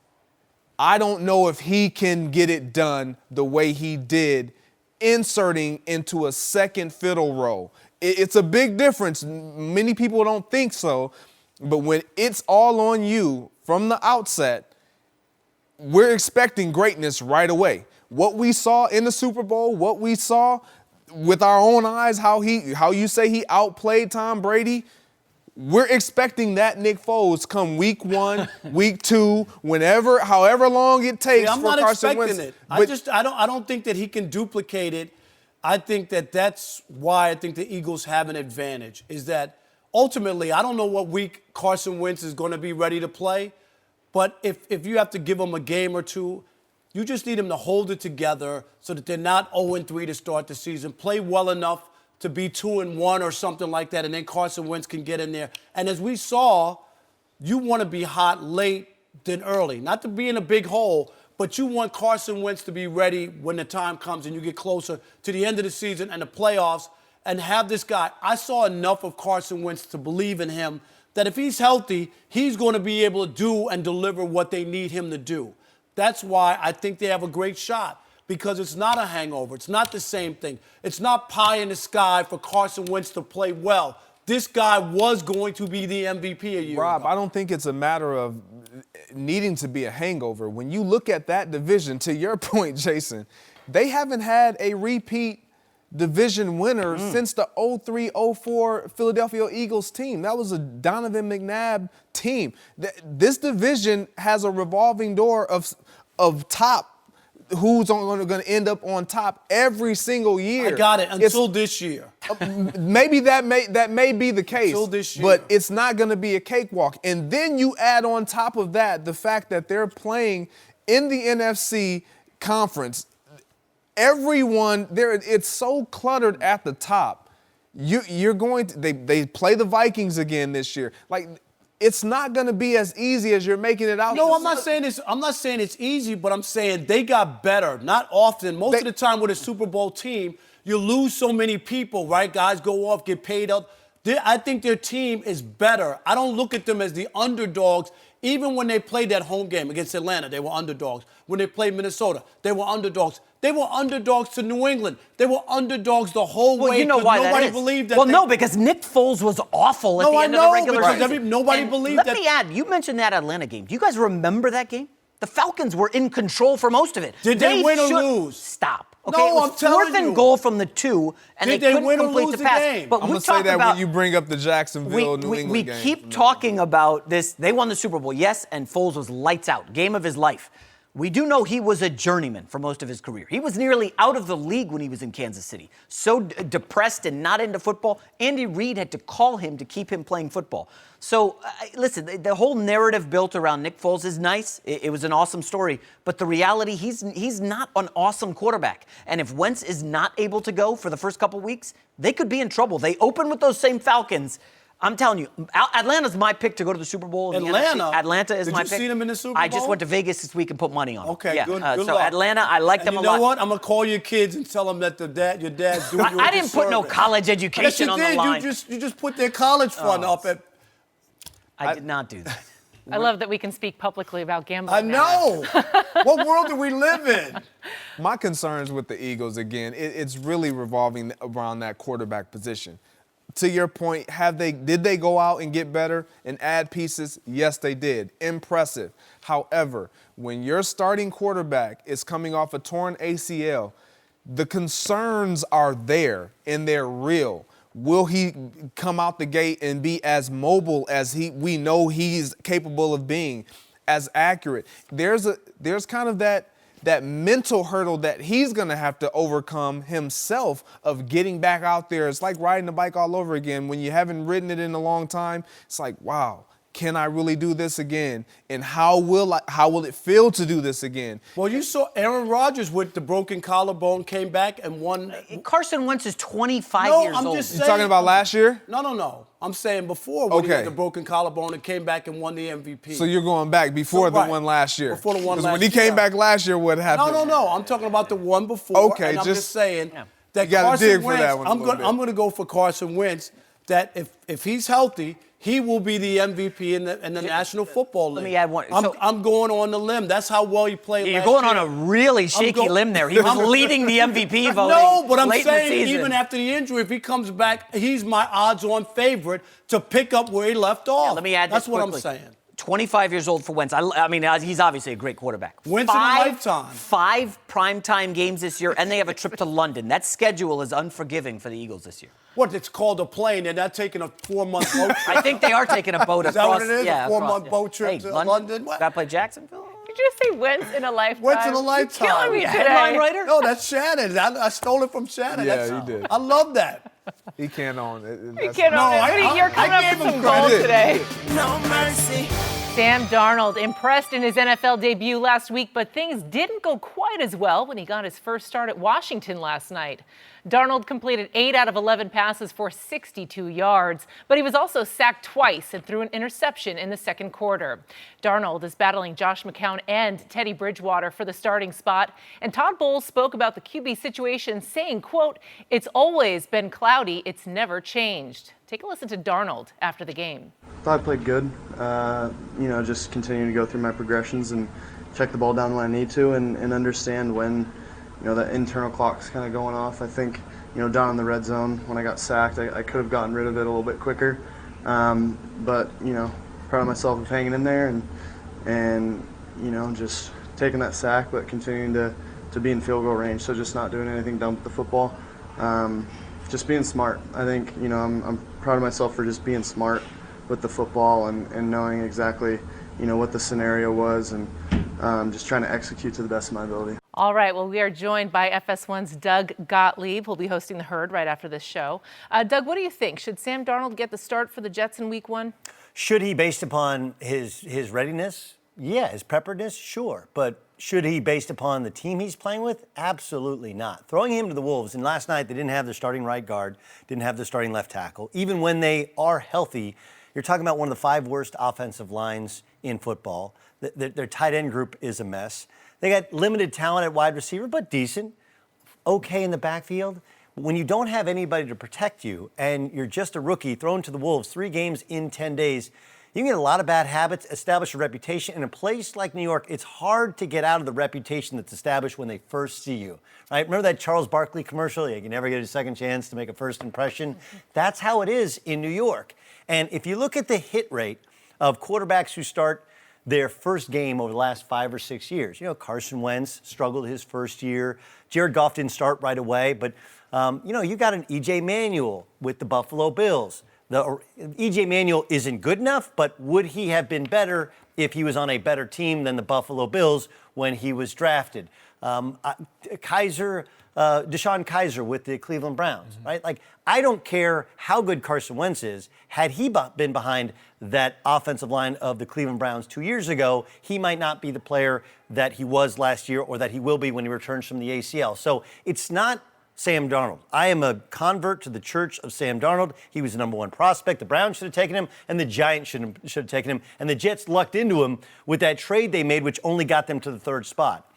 I don't know if he can get it done the way he did inserting into a second fiddle role. It's a big difference. Many people don't think so, but when it's all on you from the outset, we're expecting greatness right away. What we saw in the Super Bowl, what we saw with our own eyes, how you say he outplayed Tom Brady, we're expecting that Nick Foles come week 1, week 2, however long it takes I'm for not Carson expecting Wentz. it. I don't think that he can duplicate it. I think that's why I think the Eagles have an advantage, is that ultimately, I don't know what week Carson Wentz is going to be ready to play, but if you have to give him a game or two, you just need him to hold it together so that they're not 0-3 to start the season. Play well enough to be 2-1 or something like that, and then Carson Wentz can get in there. And as we saw, you want to be hot late than early. Not to be in a big hole, but you want Carson Wentz to be ready when the time comes and you get closer to the end of the season and the playoffs and have this guy. I saw enough of Carson Wentz to believe in him that if he's healthy, he's going to be able to do and deliver what they need him to do. That's why I think they have a great shot, because it's not a hangover. It's not the same thing. It's not pie in the sky for Carson Wentz to play well. This guy was going to be the MVP a year Rob, ago. I don't think it's a matter of needing to be a hangover. When you look at that division, to your point, Jason, they haven't had a repeat division winner since the 03-04 Philadelphia Eagles team. That was a Donovan McNabb team. This division has a revolving door of top, who's going to end up on top every single year. I got it, until this year. Maybe that may be the case, Until this year. but it's not going to be a cakewalk. And then you add on top of that the fact that they're playing in the NFC conference. Everyone there, it's so cluttered at the top. You're going to they play the Vikings again this year. Like, it's not going to be as easy as you're making it out. No, I'm not saying it's easy, but I'm saying they got better. Not often. Most of the time with a Super Bowl team, you lose so many people, right? Guys go off, get paid up. I think their team is better. I don't look at them as the underdogs. Even when they played that home game against Atlanta, they were underdogs. When they played Minnesota, they were underdogs. They were underdogs to New England. They were underdogs the whole way. You know why nobody that is. believed that. Well, no, because Nick Foles was awful at the end of the regular season. Nobody And believed that. Let me add, you mentioned that Atlanta game. Do you guys remember that game? The Falcons were in control for most of it. Did they win or lose? Stop. Okay, No, it was I'm telling 4th and you. goal from the 2, and Did they they couldn't win or complete lose the the pass. game? But I'm we going to say talk that about, when you bring up the Jacksonville, New England we game. keep talking about this. They won the Super Bowl, yes, and Foles was lights out, game of his life. We do know he was a journeyman for most of his career. He was nearly out of the league when he was in Kansas City. So depressed and not into football, Andy Reid had to call him to keep him playing football. So, listen, the whole narrative built around Nick Foles is nice. It was an awesome story. But the reality, he's not an awesome quarterback. And if Wentz is not able to go for the first couple weeks, they could be in trouble. They open with those same Falcons. I'm telling you, Atlanta's my pick to go to the Super Bowl. In Atlanta? The NFC. Atlanta is my pick. Did you see them in the Super Bowl? I just went to Vegas this week and put money on them. Okay, yeah. good So luck. Atlanta, I like them a lot. You know what? I'm going to call your kids and tell them that your dad's doing you a I didn't put no disservice. college Yes, education you on did. the line. You just put their college fund up at. I did not do that. I love that we can speak publicly about gambling. I now. know. What world do we live in? My concerns with the Eagles, again, it's really revolving around that quarterback position. To your point, did they go out and get better and add pieces? Yes, they did. Impressive. However, when your starting quarterback is coming off a torn ACL, The concerns are there, and they're real. Will he come out the gate and be as mobile as we know he's capable of being, as accurate? There's kind of that mental hurdle that he's going to have to overcome himself of getting back out there. It's like riding the bike all over again. When you haven't ridden it in a long time, it's like, wow, can I really do this again? And how will it feel to do this again? Well, you saw Aaron Rodgers with the broken collarbone came back and won. Carson Wentz is 25 years old. Just You saying, talking about last year? No. I'm saying before when he had the broken collarbone and came back and won the MVP. So you're going back before the one last year? Before the one last year. When he came back last year, what happened? No. I'm talking about the one before. Okay, and I'm just saying that you gotta Carson dig for Wentz, that one a little bit. I'm going to go for Carson Wentz, that if he's healthy, he will be the MVP in the National Football League. Let me add one. I'm going on the limb. That's how well he played last year. You're going on a really shaky limb there. He was leading the MVP voting. No, but I'm late in the saying season. even after the injury, if he comes back, he's my odds-on favorite to pick up where he left off. Yeah, let me add That's this what quickly. I'm saying. 25 years old for Wentz. I mean, he's obviously a great quarterback. Wentz in a lifetime. 5 primetime games this year, and they have a trip to London. That schedule is unforgiving for the Eagles this year. What, it's called a plane. They're not taking a 4-month boat trip. I think they are taking a boat Is across. that what it is? Yeah, A 4-month boat trip to London? Got to play Jacksonville? Did you say Wentz in a lifetime? Wentz in a lifetime. You're killing me today. Headline writer? No, that's Shannon. I stole it from Shannon. Yeah, you did. I love that. He can't own it. You can't own it. You're coming up with some gold today. No mercy. Sam Darnold impressed in his NFL debut last week, but things didn't go quite as well when he got his first start at Washington last night. Darnold completed 8 out of 11 passes for 62 yards, but he was also sacked twice and threw an interception in the second quarter. Darnold is battling Josh McCown and Teddy Bridgewater for the starting spot, and Todd Bowles spoke about the QB situation, saying, quote, "It's always been cloudy, it's never changed." Take a listen to Darnold after the game. Thought I played good. Just continuing to go through my progressions and check the ball down when I need to and understand when, that internal clock's kind of going off. I think, down in the red zone when I got sacked, I could have gotten rid of it a little bit quicker. But proud of myself of hanging in there and just taking that sack, but continuing to be in field goal range. So just not doing anything dumb with the football. Just being smart. I think, I'm proud of myself for just being smart with the football and knowing exactly, what the scenario was and just trying to execute to the best of my ability. All right, well, we are joined by FS1's Doug Gottlieb, who'll be hosting The Herd right after this show. Doug, what do you think? Should Sam Darnold get the start for the Jets in Week 1? Should he, based upon his readiness? Yeah, his preparedness, sure. But should he, based upon the team he's playing with? Absolutely not. Throwing him to the Wolves, and last night they didn't have their starting right guard, didn't have their starting left tackle. Even when they are healthy, you're talking about one of the 5 worst offensive lines in football. Their tight end group is a mess. They got limited talent at wide receiver, but decent. Okay in the backfield. When you don't have anybody to protect you and you're just a rookie thrown to the Wolves 3 games in 10 days, you can get a lot of bad habits, establish a reputation. In a place like New York, it's hard to get out of the reputation that's established when they first see you, right? Remember that Charles Barkley commercial? You can never get a second chance to make a first impression. That's how it is in New York. And if you look at the hit rate of quarterbacks who start their first game over the last 5 or 6 years, Carson Wentz struggled his first year. Jared Goff didn't start right away, but you got an E.J. Manuel with the Buffalo Bills. E.J. Manuel isn't good enough, but would he have been better if he was on a better team than the Buffalo Bills when he was drafted? Deshaun Kaiser with the Cleveland Browns, right? Like, I don't care how good Carson Wentz is. Had he been behind that offensive line of the Cleveland Browns 2 years ago, he might not be the player that he was last year or that he will be when he returns from the ACL. So it's not Sam Darnold. I am a convert to the church of Sam Darnold. He was the number 1 prospect. The Browns should have taken him, and the Giants should have taken him. And the Jets lucked into him with that trade they made, which only got them to the 3rd spot.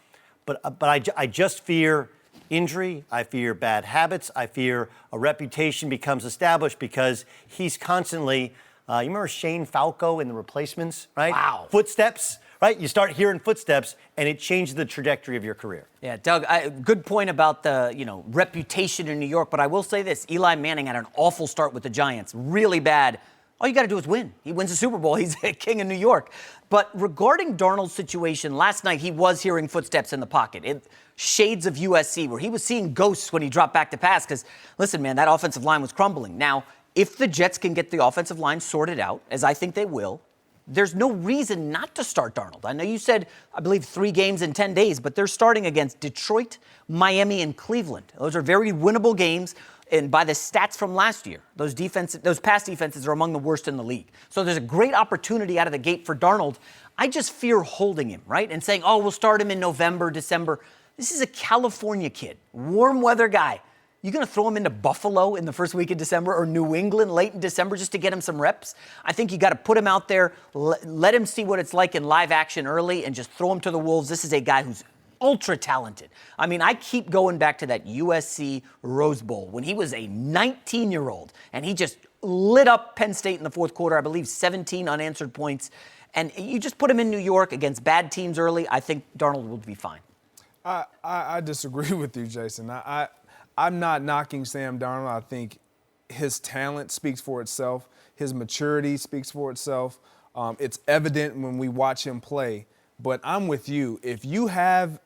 But I just fear injury. I fear bad habits. I fear a reputation becomes established because he's constantly, you remember Shane Falco in The Replacements, right? Wow. Footsteps, right? You start hearing footsteps, and it changes the trajectory of your career. Yeah, Doug, good point about the reputation in New York, but I will say this. Eli Manning had an awful start with the Giants, really bad All you got to do is win. He wins the Super Bowl. He's a king in New York. But regarding Darnold's situation, last night he was hearing footsteps in the pocket. Shades of USC, where he was seeing ghosts when he dropped back to pass because, listen, man, that offensive line was crumbling. Now, if the Jets can get the offensive line sorted out, as I think they will, there's no reason not to start Darnold. I know you said, I believe, 3 games in 10 days, but they're starting against Detroit, Miami, and Cleveland. Those are very winnable games. And by the stats from last year, those pass defenses are among the worst in the league. So there's a great opportunity out of the gate for Darnold. I just fear holding him, right? And saying, oh, we'll start him in November, December. This is a California kid, warm weather guy. You going to throw him into Buffalo in the first week of December or New England late in December just to get him some reps? I think you got to put him out there, let him see what it's like in live action early, and just throw him to the Wolves. This is a guy who's ultra talented. I mean, I keep going back to that USC Rose Bowl when he was a 19-year-old and he just lit up Penn State in the fourth quarter. I believe 17 unanswered points. And you just put him in New York against bad teams early. I think Darnold will be fine. I disagree with you, Jason. I'm not knocking Sam Darnold. I think his talent speaks for itself. His maturity speaks for itself. It's evident when we watch him play. But I'm with you. If you have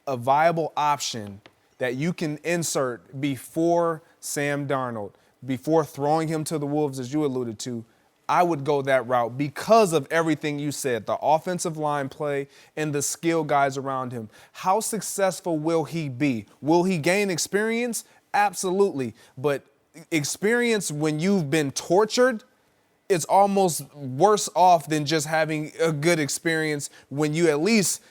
a viable option that you can insert before Sam Darnold, before throwing him to the Wolves, as you alluded to, I would go that route because of everything you said, the offensive line play and the skill guys around him. How successful will he be? Will he gain experience? Absolutely. But experience when you've been tortured, it's almost worse off than just having a good experience when you at least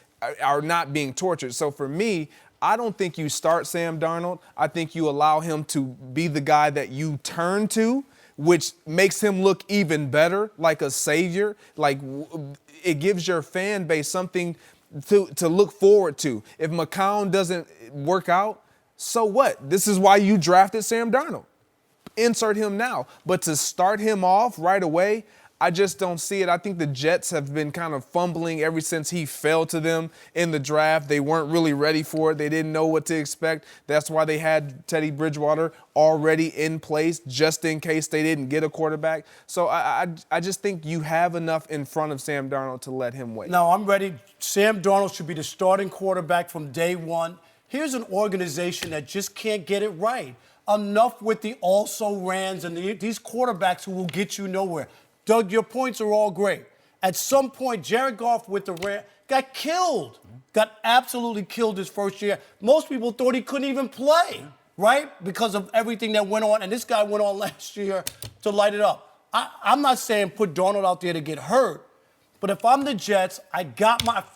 are not being tortured. So for me, I don't think you start Sam Darnold. I think you allow him to be the guy that you turn to, which makes him look even better, like a savior. Like it gives your fan base something to look forward to. If McCown doesn't work out, so what? This is why you drafted Sam Darnold. Insert him now. But to start him off right away, I just don't see it. I think the Jets have been kind of fumbling ever since he fell to them in the draft. They weren't really ready for it. They didn't know what to expect. That's why they had Teddy Bridgewater already in place just in case they didn't get a quarterback. So I just think you have enough in front of Sam Darnold to let him wait. No, I'm ready. Sam Darnold should be the starting quarterback from day one. Here's an organization that just can't get it right. Enough with the also-rans and these quarterbacks who will get you nowhere. Doug, your points are all great. At some point, Jared Goff with the Rams got killed. Got absolutely killed his first year. Most people thought he couldn't even play, right? Because of everything that went on. And this guy went on last year to light it up. I'm not saying put Darnold out there to get hurt. But if I'm the Jets, I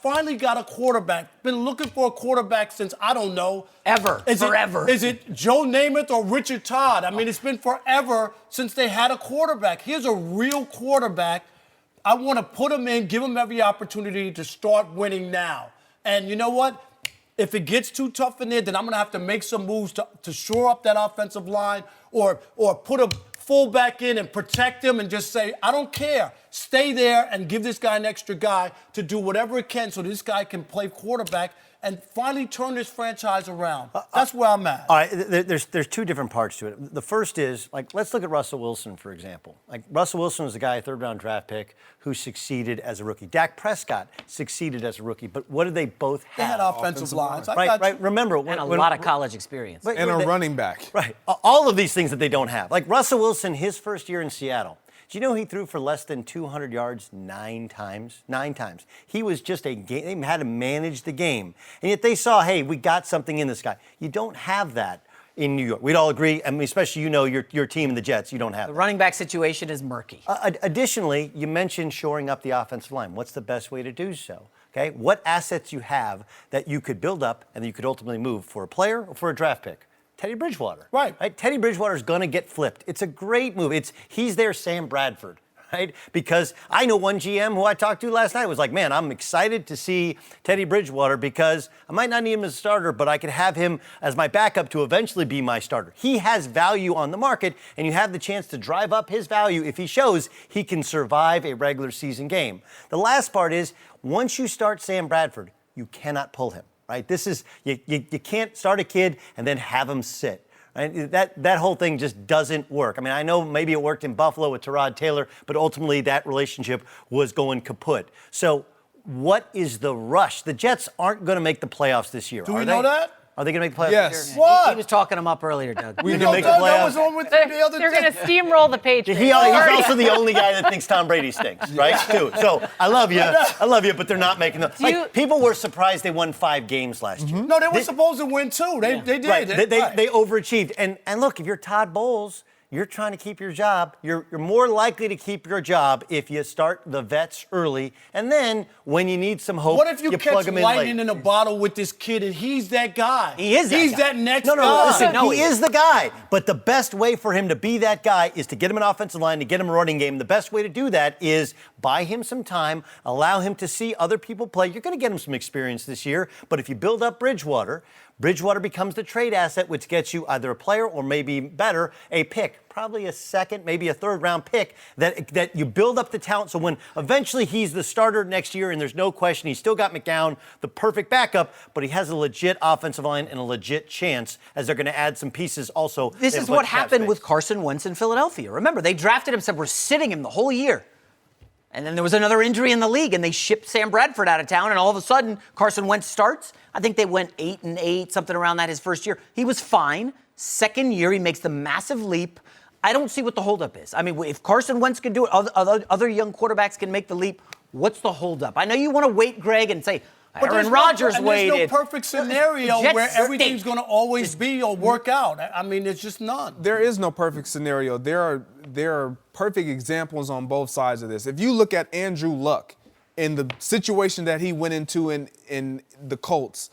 finally got a quarterback. Been looking for a quarterback since, I don't know. Forever. Is it Joe Namath or Richard Todd? I mean, it's been forever since they had a quarterback. Here's a real quarterback. I want to put him in, give him every opportunity to start winning now. And you know what? If it gets too tough in there, then I'm going to have to make some moves to shore up that offensive line or put a fullback in and protect him and just say, I don't care. Stay there and give this guy an extra guy to do whatever it can so this guy can play quarterback and finally turn this franchise around. That's where I'm at. All right, there's 2 different parts to it. The first is, like, let's look at Russell Wilson, for example. Like, Russell Wilson was a guy, a 3rd-round draft pick, who succeeded as a rookie. Dak Prescott succeeded as a rookie, but what did they both have? They had offensive lines. Right. Remember, And a lot of college experience. And a running back. Right. All of these things that they don't have. Like Russell Wilson, his first year in Seattle. Do you know he threw for less than 200 yards 9 times? 9 times. He was just they had to manage the game. And yet they saw, hey, we got something in this guy. You don't have that in New York. We'd all agree, I mean, especially your team, the Jets, you don't have The that. running back situation is murky. Additionally, you mentioned shoring up the offensive line. What's the best way to do so? Okay, what assets you have that you could build up and that you could ultimately move for a player or for a draft pick? Teddy Bridgewater. Right. Teddy Bridgewater is going to get flipped. It's a great move. He's their Sam Bradford, right? Because I know one GM who I talked to last night was like, man, I'm excited to see Teddy Bridgewater because I might not need him as a starter, but I could have him as my backup to eventually be my starter. He has value on the market, and you have the chance to drive up his value if he shows he can survive a regular season game. The last part is, once you start Sam Bradford, you cannot pull him. Right? This is, you can't start a kid and then have him sit. That whole thing just doesn't work. I mean, I know maybe it worked in Buffalo with Tyrod Taylor, but ultimately that relationship was going kaput. So what is the rush? The Jets aren't going to make the playoffs this year. Do we know that? Are they going to make the playoffs Yes. this year? What? He was talking him up earlier, Doug. We didn't make the playoffs. That was on with the other They're going to steamroll the Patriots. He's also the only guy that thinks Tom Brady stinks, right? Too. So I love you, but they're not making the. People were surprised they won 5 games last year. No, they were supposed to win 2. They did. Right. They overachieved. And look, if you're Todd Bowles, you're trying to keep your job. You're more likely to keep your job if you start the vets early, and then when you need some hope, What if you plug catch them in lightning late. in a bottle with this kid and he's that guy? He is that He's guy. that next No, guy. listen, No, he is the guy. But the best way for him to be that guy is to get him an offensive line, to get him a running game. The best way to do that is buy him some time, allow him to see other people play. You're going to get him some experience this year, but if you build up Bridgewater becomes the trade asset, which gets you either a player or maybe better, a pick, probably a second, maybe a third-round pick, that you build up the talent. So when eventually he's the starter next year, and there's no question, he's still got McGowan, the perfect backup, but he has a legit offensive line and a legit chance as they're going to add some pieces also. This is what happened with Carson Wentz in Philadelphia. Remember, they drafted him, said we're sitting him the whole year. And then there was another injury in the league, and they shipped Sam Bradford out of town, and all of a sudden, Carson Wentz starts. I think they went 8-8, something around that his first year. He was fine. Second year, he makes the massive leap. I don't see what the holdup is. I mean, if Carson Wentz can do it, other young quarterbacks can make the leap. What's the holdup? I know you want to wait, Greg, and say, Aaron Rodgers waited. There's no perfect scenario where everything's going to always be or work out. I mean, there's just none. There is no perfect scenario. There are perfect examples on both sides of this. If you look at Andrew Luck in the situation that he went into in the Colts,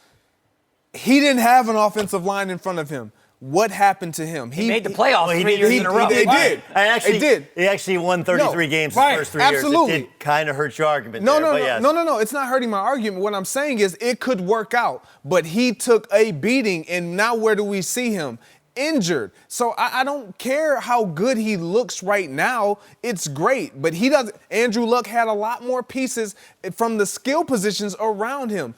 he didn't have an offensive line in front of him. What happened to him? He made the playoffs 3 years in a row. They did. He did. He actually won 33 games right, the first 3 absolutely. years. It kind of hurts your argument No, there. No. It's not hurting my argument. What I'm saying is it could work out, but he took a beating, and now where do we see him? Injured. So I don't care how good he looks right now. It's great, but he doesn't. Andrew Luck had a lot more pieces from the skill positions around him.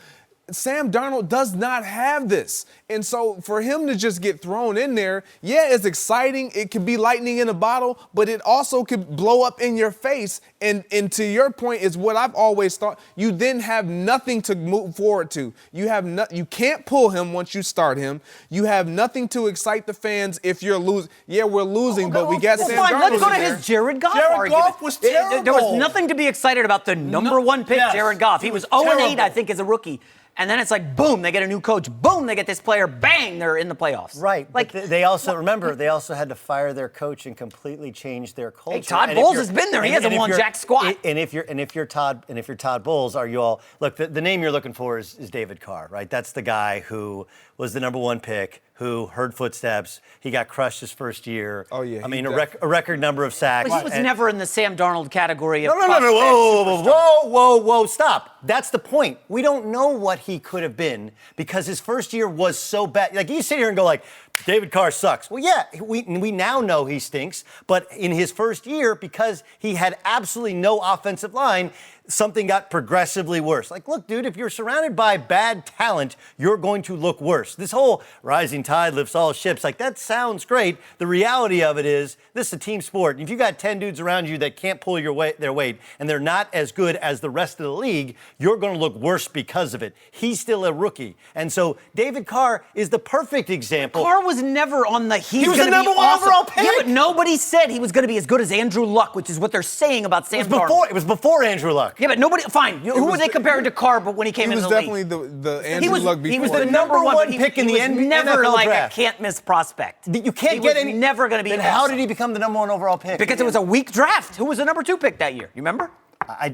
Sam Darnold does not have this. And so for him to just get thrown in there, yeah, it's exciting. It could be lightning in a bottle, but it also could blow up in your face. And to your point is what I've always thought. You then have nothing to move forward to. You can't pull him once you start him. You have nothing to excite the fans if you're losing. Yeah, we're losing, but we got Sam fine. Darnold Let's go to in there. his Jared Goff Jared argument. Goff was terrible. There was nothing to be excited about the number one pick, yes. Jared Goff. He was 0-8, Terrible. I think, as a rookie. And then it's like, boom, they get a new coach. Boom, they get this player. Bang, they're in the playoffs. Right. Like But they also had to fire their coach and completely change their culture. Hey, Todd And if Bowles you're- has been there. He and hasn't if won you're- jack squat. And if you're Todd Bowles, are you all look? The name you're looking for is David Carr, right? That's the guy who was the number one pick, who heard footsteps. He got crushed his first year. Oh, yeah, I he mean, a record number of sacks. But he was never in the Sam Darnold category of No. prospect superstar. Whoa, stop. That's the point. We don't know what he could have been because his first year was so bad. Like, you sit here and go like, David Carr sucks. Well, yeah, we now know he stinks, but in his first year, because he had absolutely no offensive line, something got progressively worse. Like, look, dude, if you're surrounded by bad talent, you're going to look worse. This whole rising tide lifts all ships, like, that sounds great. The reality of it is, this is a team sport. If you got 10 dudes around you that can't pull their weight, and they're not as good as the rest of the league, you're going to look worse because of it. He's still a rookie. And so David Carr is the perfect example. Carr was never on the He was the gonna number be one awesome. overall pick. Yeah, but nobody said he was going to be as good as Andrew Luck, which is what they're saying about Sam Darnold. It was before Andrew Luck. Yeah, but nobody. Fine. Who were they comparing to Carr? But when he came He in was the definitely league, the Andrew Luck before. he was the the number number one one but pick in he the was NFL never like draft. a can't miss prospect. You can't he get was any. Never going to be. Then how awesome. did he become the number one overall pick? Because it was a weak draft. Who was the number 2 pick that year? You remember?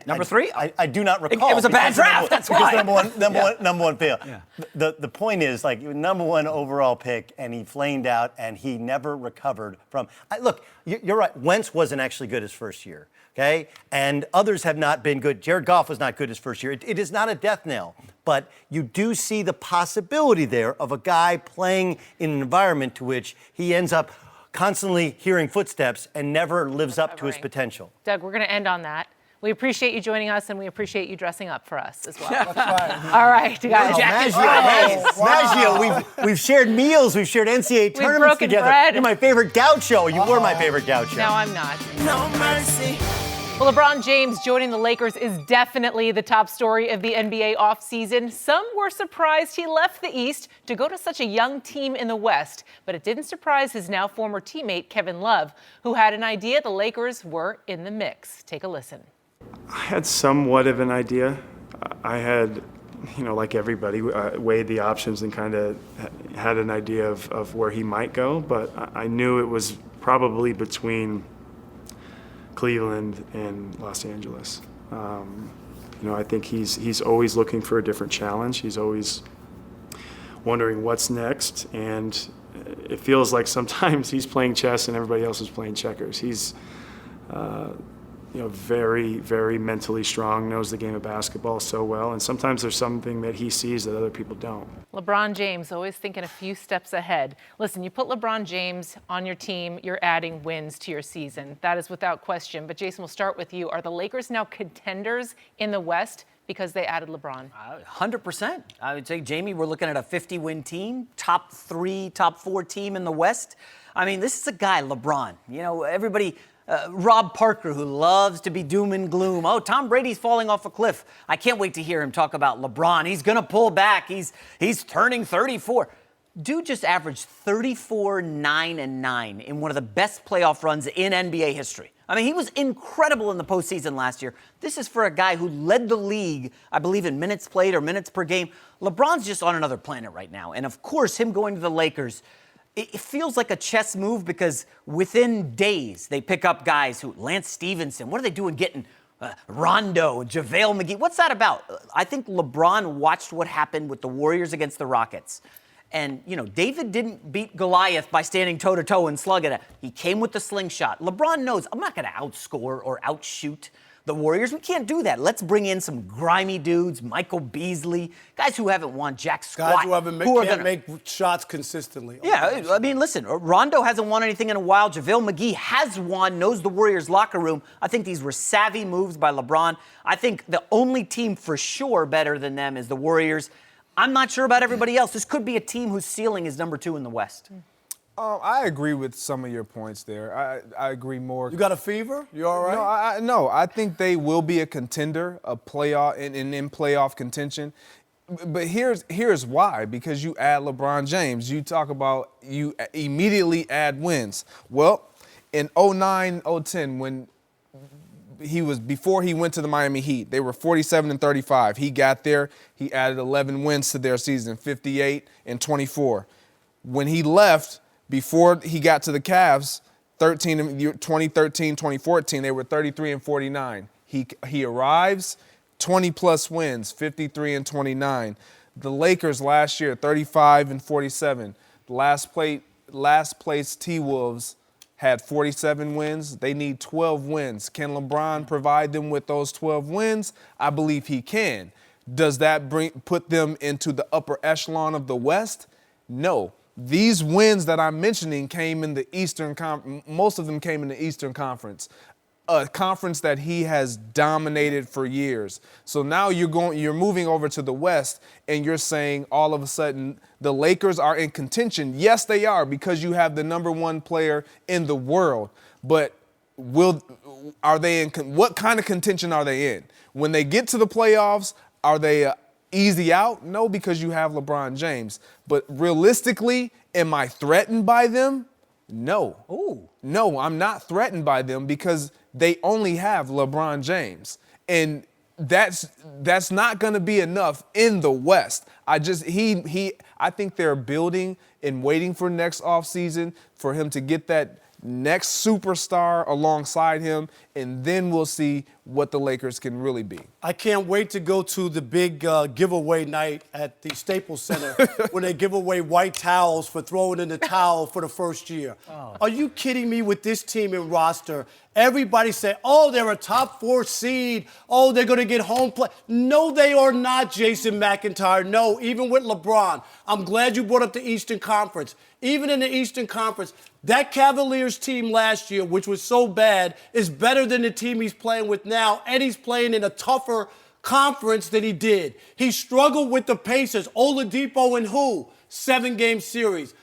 Number 3? I do not recall. It was a bad draft. That's why. Number one fail. Yeah. The point is, like, number one overall pick, and he flamed out, and he never recovered from. Look, you're right. Wentz wasn't actually good his first year. Okay, and others have not been good. Jared Goff was not good his first year. It is not a death knell, but you do see the possibility there of a guy playing in an environment to which he ends up constantly hearing footsteps and never lives up to his potential. Doug, we're going to end on that. We appreciate you joining us, and we appreciate you dressing up for us as well. That's right. All right, guys. Maggio, we've shared meals, we've shared NCAA tournaments broken together. bread. You're my favorite gaucho. You were my favorite gaucho. No, I'm not. No mercy. Well, LeBron James joining the Lakers is definitely the top story of the NBA offseason. Some were surprised he left the East to go to such a young team in the West, but it didn't surprise his now former teammate Kevin Love, who had an idea the Lakers were in the mix. Take a listen. I had somewhat of an idea. I had, like everybody, weighed the options and kind of had an idea of where he might go, but I knew it was probably between Cleveland and Los Angeles. I think he's always looking for a different challenge. He's always wondering what's next, and it feels like sometimes he's playing chess and everybody else is playing checkers. He's very, very mentally strong, knows the game of basketball so well, and sometimes there's something that he sees that other people don't. LeBron James always thinking a few steps ahead. Listen, you put LeBron James on your team, you're adding wins to your season. That is without question. But Jason, we'll start with you. Are the Lakers now contenders in the West because they added LeBron? 100%. I would say, Jamie, we're looking at a 50-win team, top 3, top 4 team in the West. I mean, this is a guy, LeBron. Everybody... Rob Parker, who loves to be doom and gloom. Oh, Tom Brady's falling off a cliff. I can't wait to hear him talk about LeBron. He's going to pull back. He's turning 34. Dude just averaged 34, 9, and 9 in one of the best playoff runs in NBA history. I mean, he was incredible in the postseason last year. This is for a guy who led the league, I believe, in minutes played or minutes per game. LeBron's just on another planet right now. And, of course, him going to the Lakers, it feels like a chess move because within days they pick up guys who Lance Stevenson. What are they doing getting Rondo, JaVale McGee? What's that about? I think LeBron watched what happened with the Warriors against the Rockets. And, David didn't beat Goliath by standing toe-to-toe and slugging it. He came with the slingshot. LeBron knows, I'm not going to outscore or outshoot the Warriors. We can't do that. Let's bring in some grimy dudes, Michael Beasley, guys who haven't won jack squat. Guys who can't make shots consistently. Yeah, I mean, listen, Rondo hasn't won anything in a while. JaVale McGee has won, knows the Warriors locker room. I think these were savvy moves by LeBron. I think the only team for sure better than them is the Warriors. I'm not sure about everybody else. This could be a team whose ceiling is number 2 in the West. I agree with some of your points there. I agree more. You got a fever? You all right? No, I think they will be a contender, a playoff, and in playoff contention. But here's why. Because you add LeBron James. You talk about you immediately add wins. Well, in 09-010, when before he went to the Miami Heat, they were 47-35. He got there. He added 11 wins to their season, 58-24. When he left, before he got to the Cavs, 2013, 2014, they were 33-49. He arrives, 20-plus wins, 53-29. The Lakers last year, 35-47. Last place T-Wolves had 47 wins. They need 12 wins. Can LeBron provide them with those 12 wins? I believe he can. Does that put them into the upper echelon of the West? No. These wins that I'm mentioning came in the Eastern Conference. Most of them came in the Eastern Conference, a conference that he has dominated for years. So now you're moving over to the West, and you're saying all of a sudden the Lakers are in contention. Yes, they are, because you have the number 1 player in the world. But are they in? What kind of contention are they in? When they get to the playoffs, are they easy out? No, because you have LeBron James. But realistically, am I threatened by them? No. Ooh. No, I'm not threatened by them because they only have LeBron James. And that's not going to be enough in the West. I think they're building and waiting for next offseason for him to get that next superstar alongside him, and then we'll see what the Lakers can really be. I can't wait to go to the big giveaway night at the Staples Center when they give away white towels for throwing in the towel for the first year. Oh. Are you kidding me with this team and roster? Everybody say, oh, they're a top 4 seed. Oh, they're going to get home play. No, they are not, Jason McIntyre. No, even with LeBron. I'm glad you brought up the Eastern Conference. Even in the Eastern Conference, that Cavaliers team last year, which was so bad, is better better than the team he's playing with now, and he's playing in a tougher conference than he did. He struggled with the Pacers. Oladipo and who? 7-game series.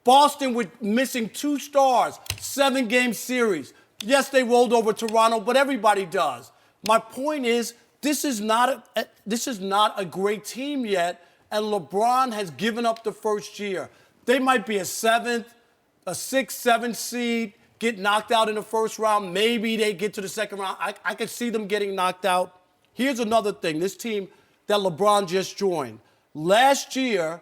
Boston with missing 2 stars, 7-game series. Yes, they rolled over Toronto, but everybody does. My point is, this is not a great team yet, and LeBron has given up the first year. They might be a 7th, a 6th, 7th seed, get knocked out in the first round. Maybe they get to the second round. I could see them getting knocked out. Here's another thing. This team that LeBron just joined. Last year,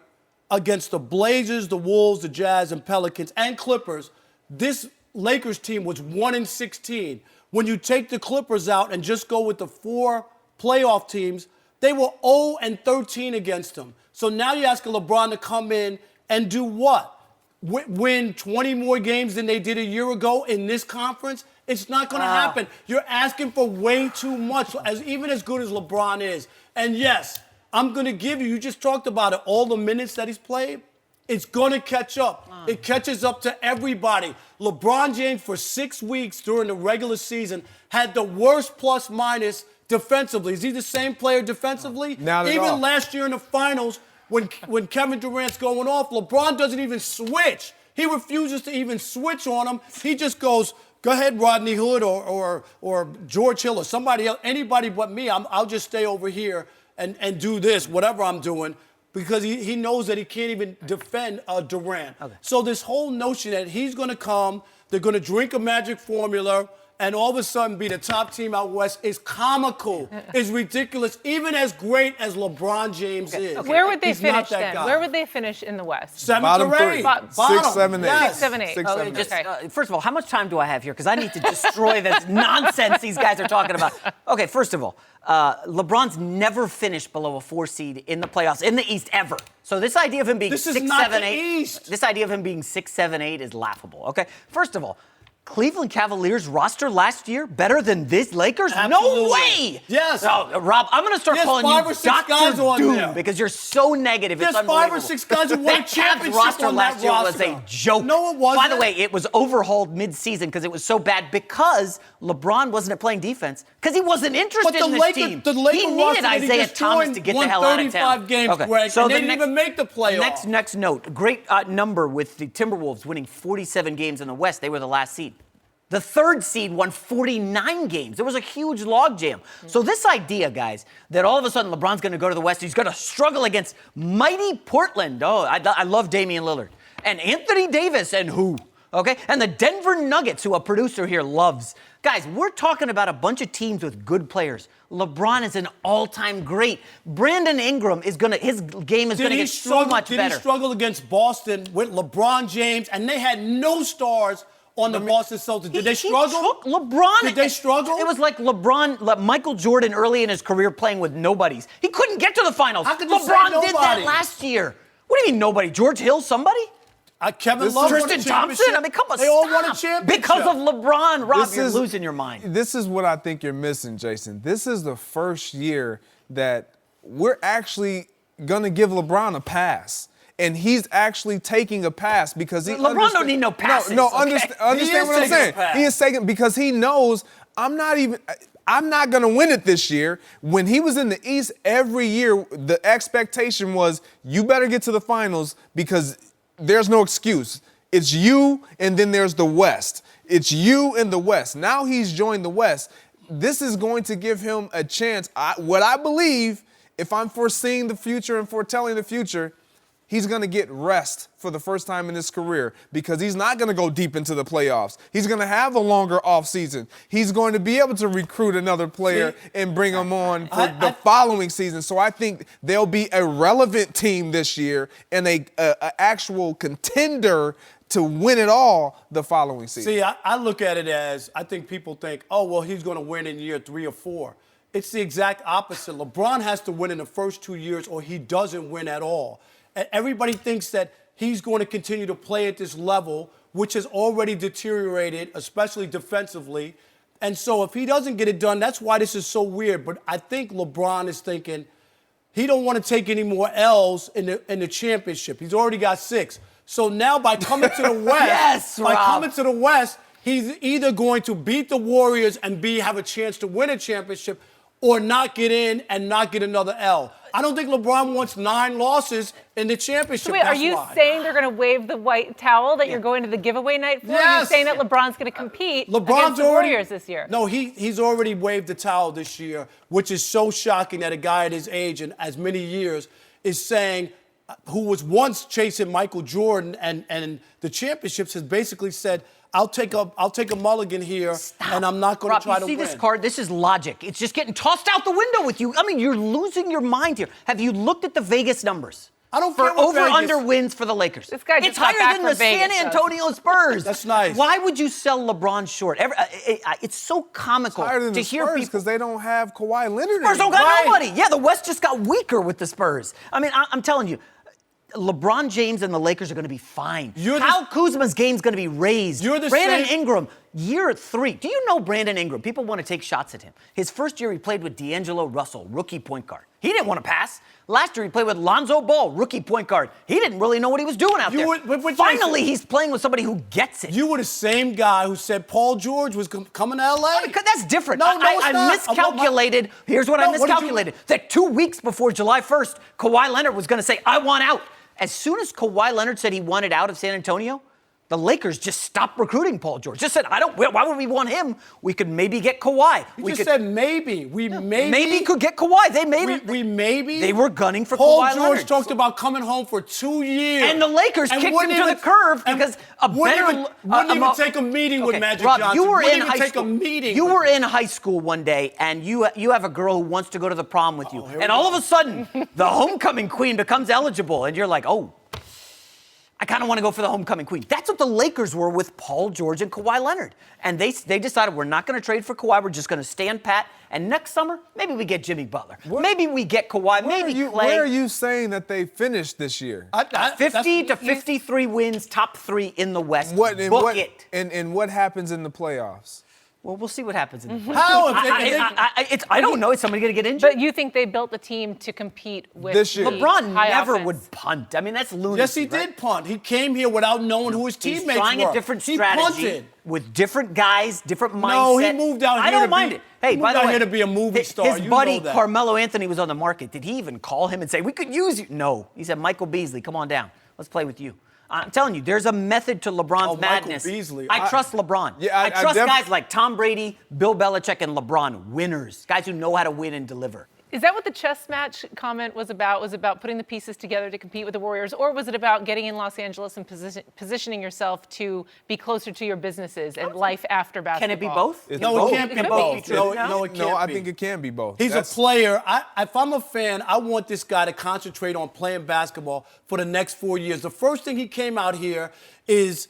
against the Blazers, the Wolves, the Jazz, and Pelicans, and Clippers, this Lakers team was 1-16. When you take the Clippers out and just go with the 4 playoff teams, they were 0-13 against them. So now you're asking LeBron to come in and do what? Win 20 more games than they did a year ago in this conference? It's not going to happen. You're asking for way too much, even as good as LeBron is. And yes, I'm going to give you, you just talked about it, all the minutes that he's played, it's going to catch up. It catches up to everybody. LeBron James, for 6 weeks during the regular season, had the worst plus-minus defensively. Is he the same player defensively? Not at all. Even last year in the finals, when Kevin Durant's going off, LeBron doesn't even switch. He refuses to even switch on him. He just goes, go ahead, Rodney Hood or George Hill or somebody else, anybody but me. I'll just stay over here and do this, whatever I'm doing, because he knows that he can't even defend Durant. Okay. So this whole notion that he's going to come, they're going to drink a magic formula, and all of a sudden be the top team out west is comical, is ridiculous, even as great as LeBron James is. Okay. Where would they He's finish not that then? guy. Where would they finish in the West? 7th or 8th. Bottom. 6, 7, 8. Yes. 6, 7, 8. 6, 7, 8. Just, first of all, how much time do I have here? Because I need to destroy this nonsense these guys are talking about. Okay, first of all, LeBron's never finished below a 4 seed in the playoffs in the East ever. So this idea of him being 6, 7, 8, East. this idea of him being 6, 7, 8 is laughable. Okay, first of all, Cleveland Cavaliers roster last year better than this Lakers? Absolutely. No way! Yes. No, Rob, I'm going to start There's calling 5 you or 6 guys Dr. on Doom there. because you're so negative. There's it's 5 or 6 guys who won a That Cavs championship roster on last that year roster. was a joke. No, it wasn't. By the way, it was overhauled mid-season because it was so bad because LeBron wasn't playing defense because he wasn't interested in this team. The Lakers he roster needed that he Isaiah just Thomas joined to get the won hell out of 35 town. games, Greg, so and the they didn't even make the playoffs. Next note, great number with the Timberwolves winning 47 games in the West. They were the last seed. The 3rd seed won 49 games. It was a huge logjam. So this idea, guys, that all of a sudden LeBron's going to go to the West, he's going to struggle against mighty Portland. Oh, I love Damian Lillard. And Anthony Davis and who? Okay? And the Denver Nuggets, who a producer here loves. Guys, we're talking about a bunch of teams with good players. LeBron is an all-time great. Brandon Ingram his game is going to get so much better. Did he struggle against Boston with LeBron James, and they had no stars on the Boston Celtics? Did they struggle? LeBron. Did they struggle? It was like Michael Jordan early in his career playing with nobodies. He couldn't get to the finals. How could you say LeBron did that nobody? last year. What do you mean nobody? George Hill, somebody? Kevin Love won a Tristan championship. Thompson? I mean, come on, They all stop. won a championship. Because of LeBron. Rob, This you're is- losing your mind. This is what I think you're missing, Jason. This is the first year that we're actually going to give LeBron a pass. And he's actually taking a pass because he LeBron don't need no passes. No, okay? understand what I'm saying. He is taking because he knows I'm not going to win it this year. When he was in the East every year, the expectation was you better get to the finals because there's no excuse. It's you and then there's the West. It's you and the West. Now he's joined the West. This is going to give him a chance. What I believe, if I'm foreseeing the future and foretelling the future, he's going to get rest for the first time in his career because he's not going to go deep into the playoffs. He's going to have a longer offseason. He's going to be able to recruit another player and bring him on for the following season. So I think they'll be a relevant team this year and a actual contender to win it all the following season. See, I look at it as, I think people think, oh, well, he's going to win in year 3 or 4. It's the exact opposite. LeBron has to win in the first 2 years or he doesn't win at all. And everybody thinks that he's going to continue to play at this level, which has already deteriorated, especially defensively. And so if he doesn't get it done, that's why this is so weird. But I think LeBron is thinking he don't want to take any more L's in the championship. He's already got 6. So now by coming to the West, Yes, Rob. coming to the West, He's either going to beat the Warriors and have a chance to win a championship or not get in and not get another L. I don't think LeBron wants 9 losses in the championship. So wait, That's are you why. saying they're going to wave the white towel that you're going to the giveaway night for? Yes. Are you saying that LeBron's going to compete against the Warriors this year? No, he's already waved the towel this year, which is so shocking that a guy at his age and as many years is saying, who was once chasing Michael Jordan and the championships, has basically said, I'll take a mulligan here, and I'm not going to try to win. You see this card? This is logic. It's just getting tossed out the window with you. I mean, you're losing your mind here. Have you looked at the Vegas numbers? I don't for care what over-under Vegas. wins for the Lakers. This guy just it's got higher back than from the Vegas, San Antonio Spurs. That's nice. Why would you sell LeBron short? It's so comical Higher than to the hear Spurs people. because they don't have Kawhi Leonard. Spurs don't anymore. got nobody. Yeah, the West just got weaker with the Spurs. I mean, I'm telling you. LeBron James and the Lakers are going to be fine. Kyle Kuzma's game's going to be raised. Brandon Ingram, year 3. Do you know Brandon Ingram? People want to take shots at him. His first year, he played with D'Angelo Russell, rookie point guard. He didn't want to pass. Last year, he played with Lonzo Ball, rookie point guard. He didn't really know what he was doing out there. Finally, he's playing with somebody who gets it. You were the same guy who said Paul George was coming to L.A.? Because that's different. No, it's I not. miscalculated. Here's what I miscalculated. That 2 weeks before July 1st, Kawhi Leonard was going to say, I want out. As soon as Kawhi Leonard said he wanted out of San Antonio, the Lakers just stopped recruiting Paul George. Just said, why would we want him? We could maybe get Kawhi. You just said maybe. We maybe could get Kawhi. They made it. We maybe. They were gunning for Paul Kawhi George Leonard. talked about coming home for 2 years. And the Lakers kicked him to the curb because wouldn't even take a meeting with Magic Rob, Johnson. You were wouldn't in even high take school. a meeting. You were in high school one day, and you have a girl who wants to go to the prom with you. And all of a sudden, the homecoming queen becomes eligible, and you're like, oh, I kind of want to go for the homecoming queen. That's what the Lakers were with Paul George and Kawhi Leonard. And they decided we're not going to trade for Kawhi. We're just going to stand pat. And next summer, maybe we get Jimmy Butler. Maybe we get Kawhi. Maybe Clay. Where are you saying that they finished this year? 50 to 53 wins, top 3 in the West. Book it. And what happens in the playoffs? Well, we'll see what happens in the How? I don't know. Is somebody going to get injured? But you think they built the team to compete with This year. LeBron high never offense. would punt. I mean, that's lunacy. Yes, he did punt. He came here without knowing who his teammates were. He's trying a different He strategy punted. with different guys, different mindset. No, he moved out here. I don't mind it. Hey, by the way, here to be a movie star. His You buddy know that. Carmelo Anthony was on the market. Did he even call him and say, we could use you? No. He said, Michael Beasley, come on down. Let's play with you. I'm telling you, there's a method to LeBron's madness. Michael Beasley. I trust LeBron. Yeah, I trust guys like Tom Brady, Bill Belichick, and LeBron, winners, guys who know how to win and deliver. Is that what the chess match comment was about? Was about putting the pieces together to compete with the Warriors? Or was it about getting in Los Angeles and positioning yourself to be closer to your businesses and life after basketball? Can it be both? No, it can't be both. No, it can't No, I be. think it can be both. He's a player. If I'm a fan, I want this guy to concentrate on playing basketball for the next 4 years. The first thing he came out here is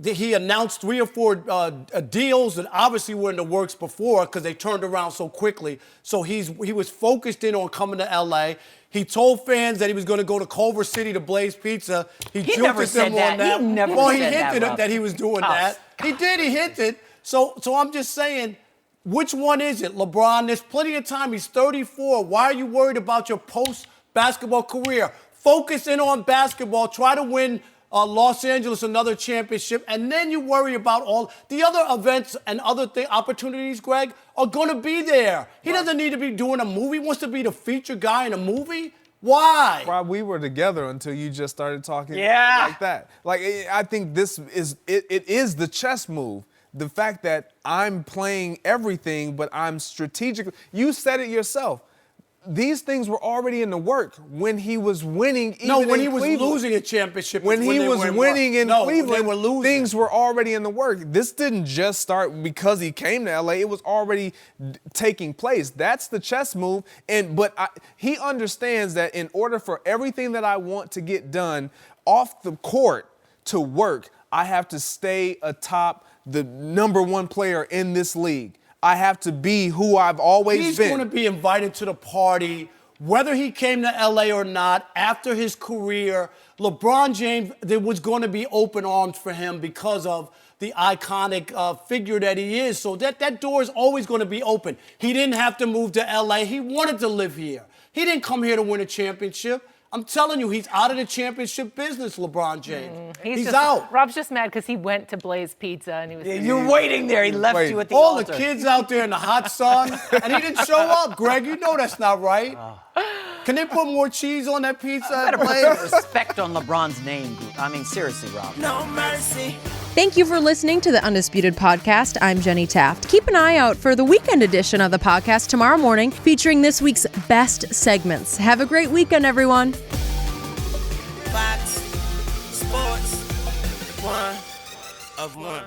he announced 3 or 4 deals that obviously were in the works before because they turned around so quickly. So he was focused in on coming to L.A. He told fans that he was going to go to Culver City to Blaze Pizza. He never jilted said them that. on that. He never well, he said that, hinted Rob. that he was doing that. He did. He hinted. So I'm just saying, which one is it? LeBron, there's plenty of time. He's 34. Why are you worried about your post-basketball career? Focus in on basketball. Try to win Los Angeles another championship, and then you worry about all the other events and other opportunities, Greg, are going to be there. He doesn't need to be doing a movie. He wants to be the featured guy in a movie. Why? Rob, we were together until you just started talking like that. Like, I think this is it is the chess move. The fact that I'm playing everything, but I'm strategically. You said it yourself. These things were already in the work when he was winning. When he was losing a championship. When he was winning in Cleveland, they were losing. Things were already in the work. This didn't just start because he came to LA. It was already taking place. That's the chess move. He understands that in order for everything that I want to get done off the court to work, I have to stay atop the number 1 player in this league. I have to be who I've always been. He's going to be invited to the party, whether he came to L.A. or not, after his career. LeBron James, there was going to be open arms for him because of the iconic figure that he is. So that door is always going to be open. He didn't have to move to L.A. He wanted to live here. He didn't come here to win a championship. I'm telling you, he's out of the championship business, LeBron James. He's just, out. Rob's just mad because he went to Blaze Pizza and he was. You're waiting there. He left you at the All altar. the kids out there in the hot sun, and he didn't show up. Greg, you know that's not right. Can they put more cheese on that pizza? Better put some respect on LeBron's name. I mean, seriously, Rob. No mercy. Thank you for listening to the Undisputed Podcast. I'm Jenny Taft. Keep an eye out for the weekend edition of the podcast tomorrow morning, featuring this week's best segments. Have a great weekend, everyone. Fox Sports 1 of 1.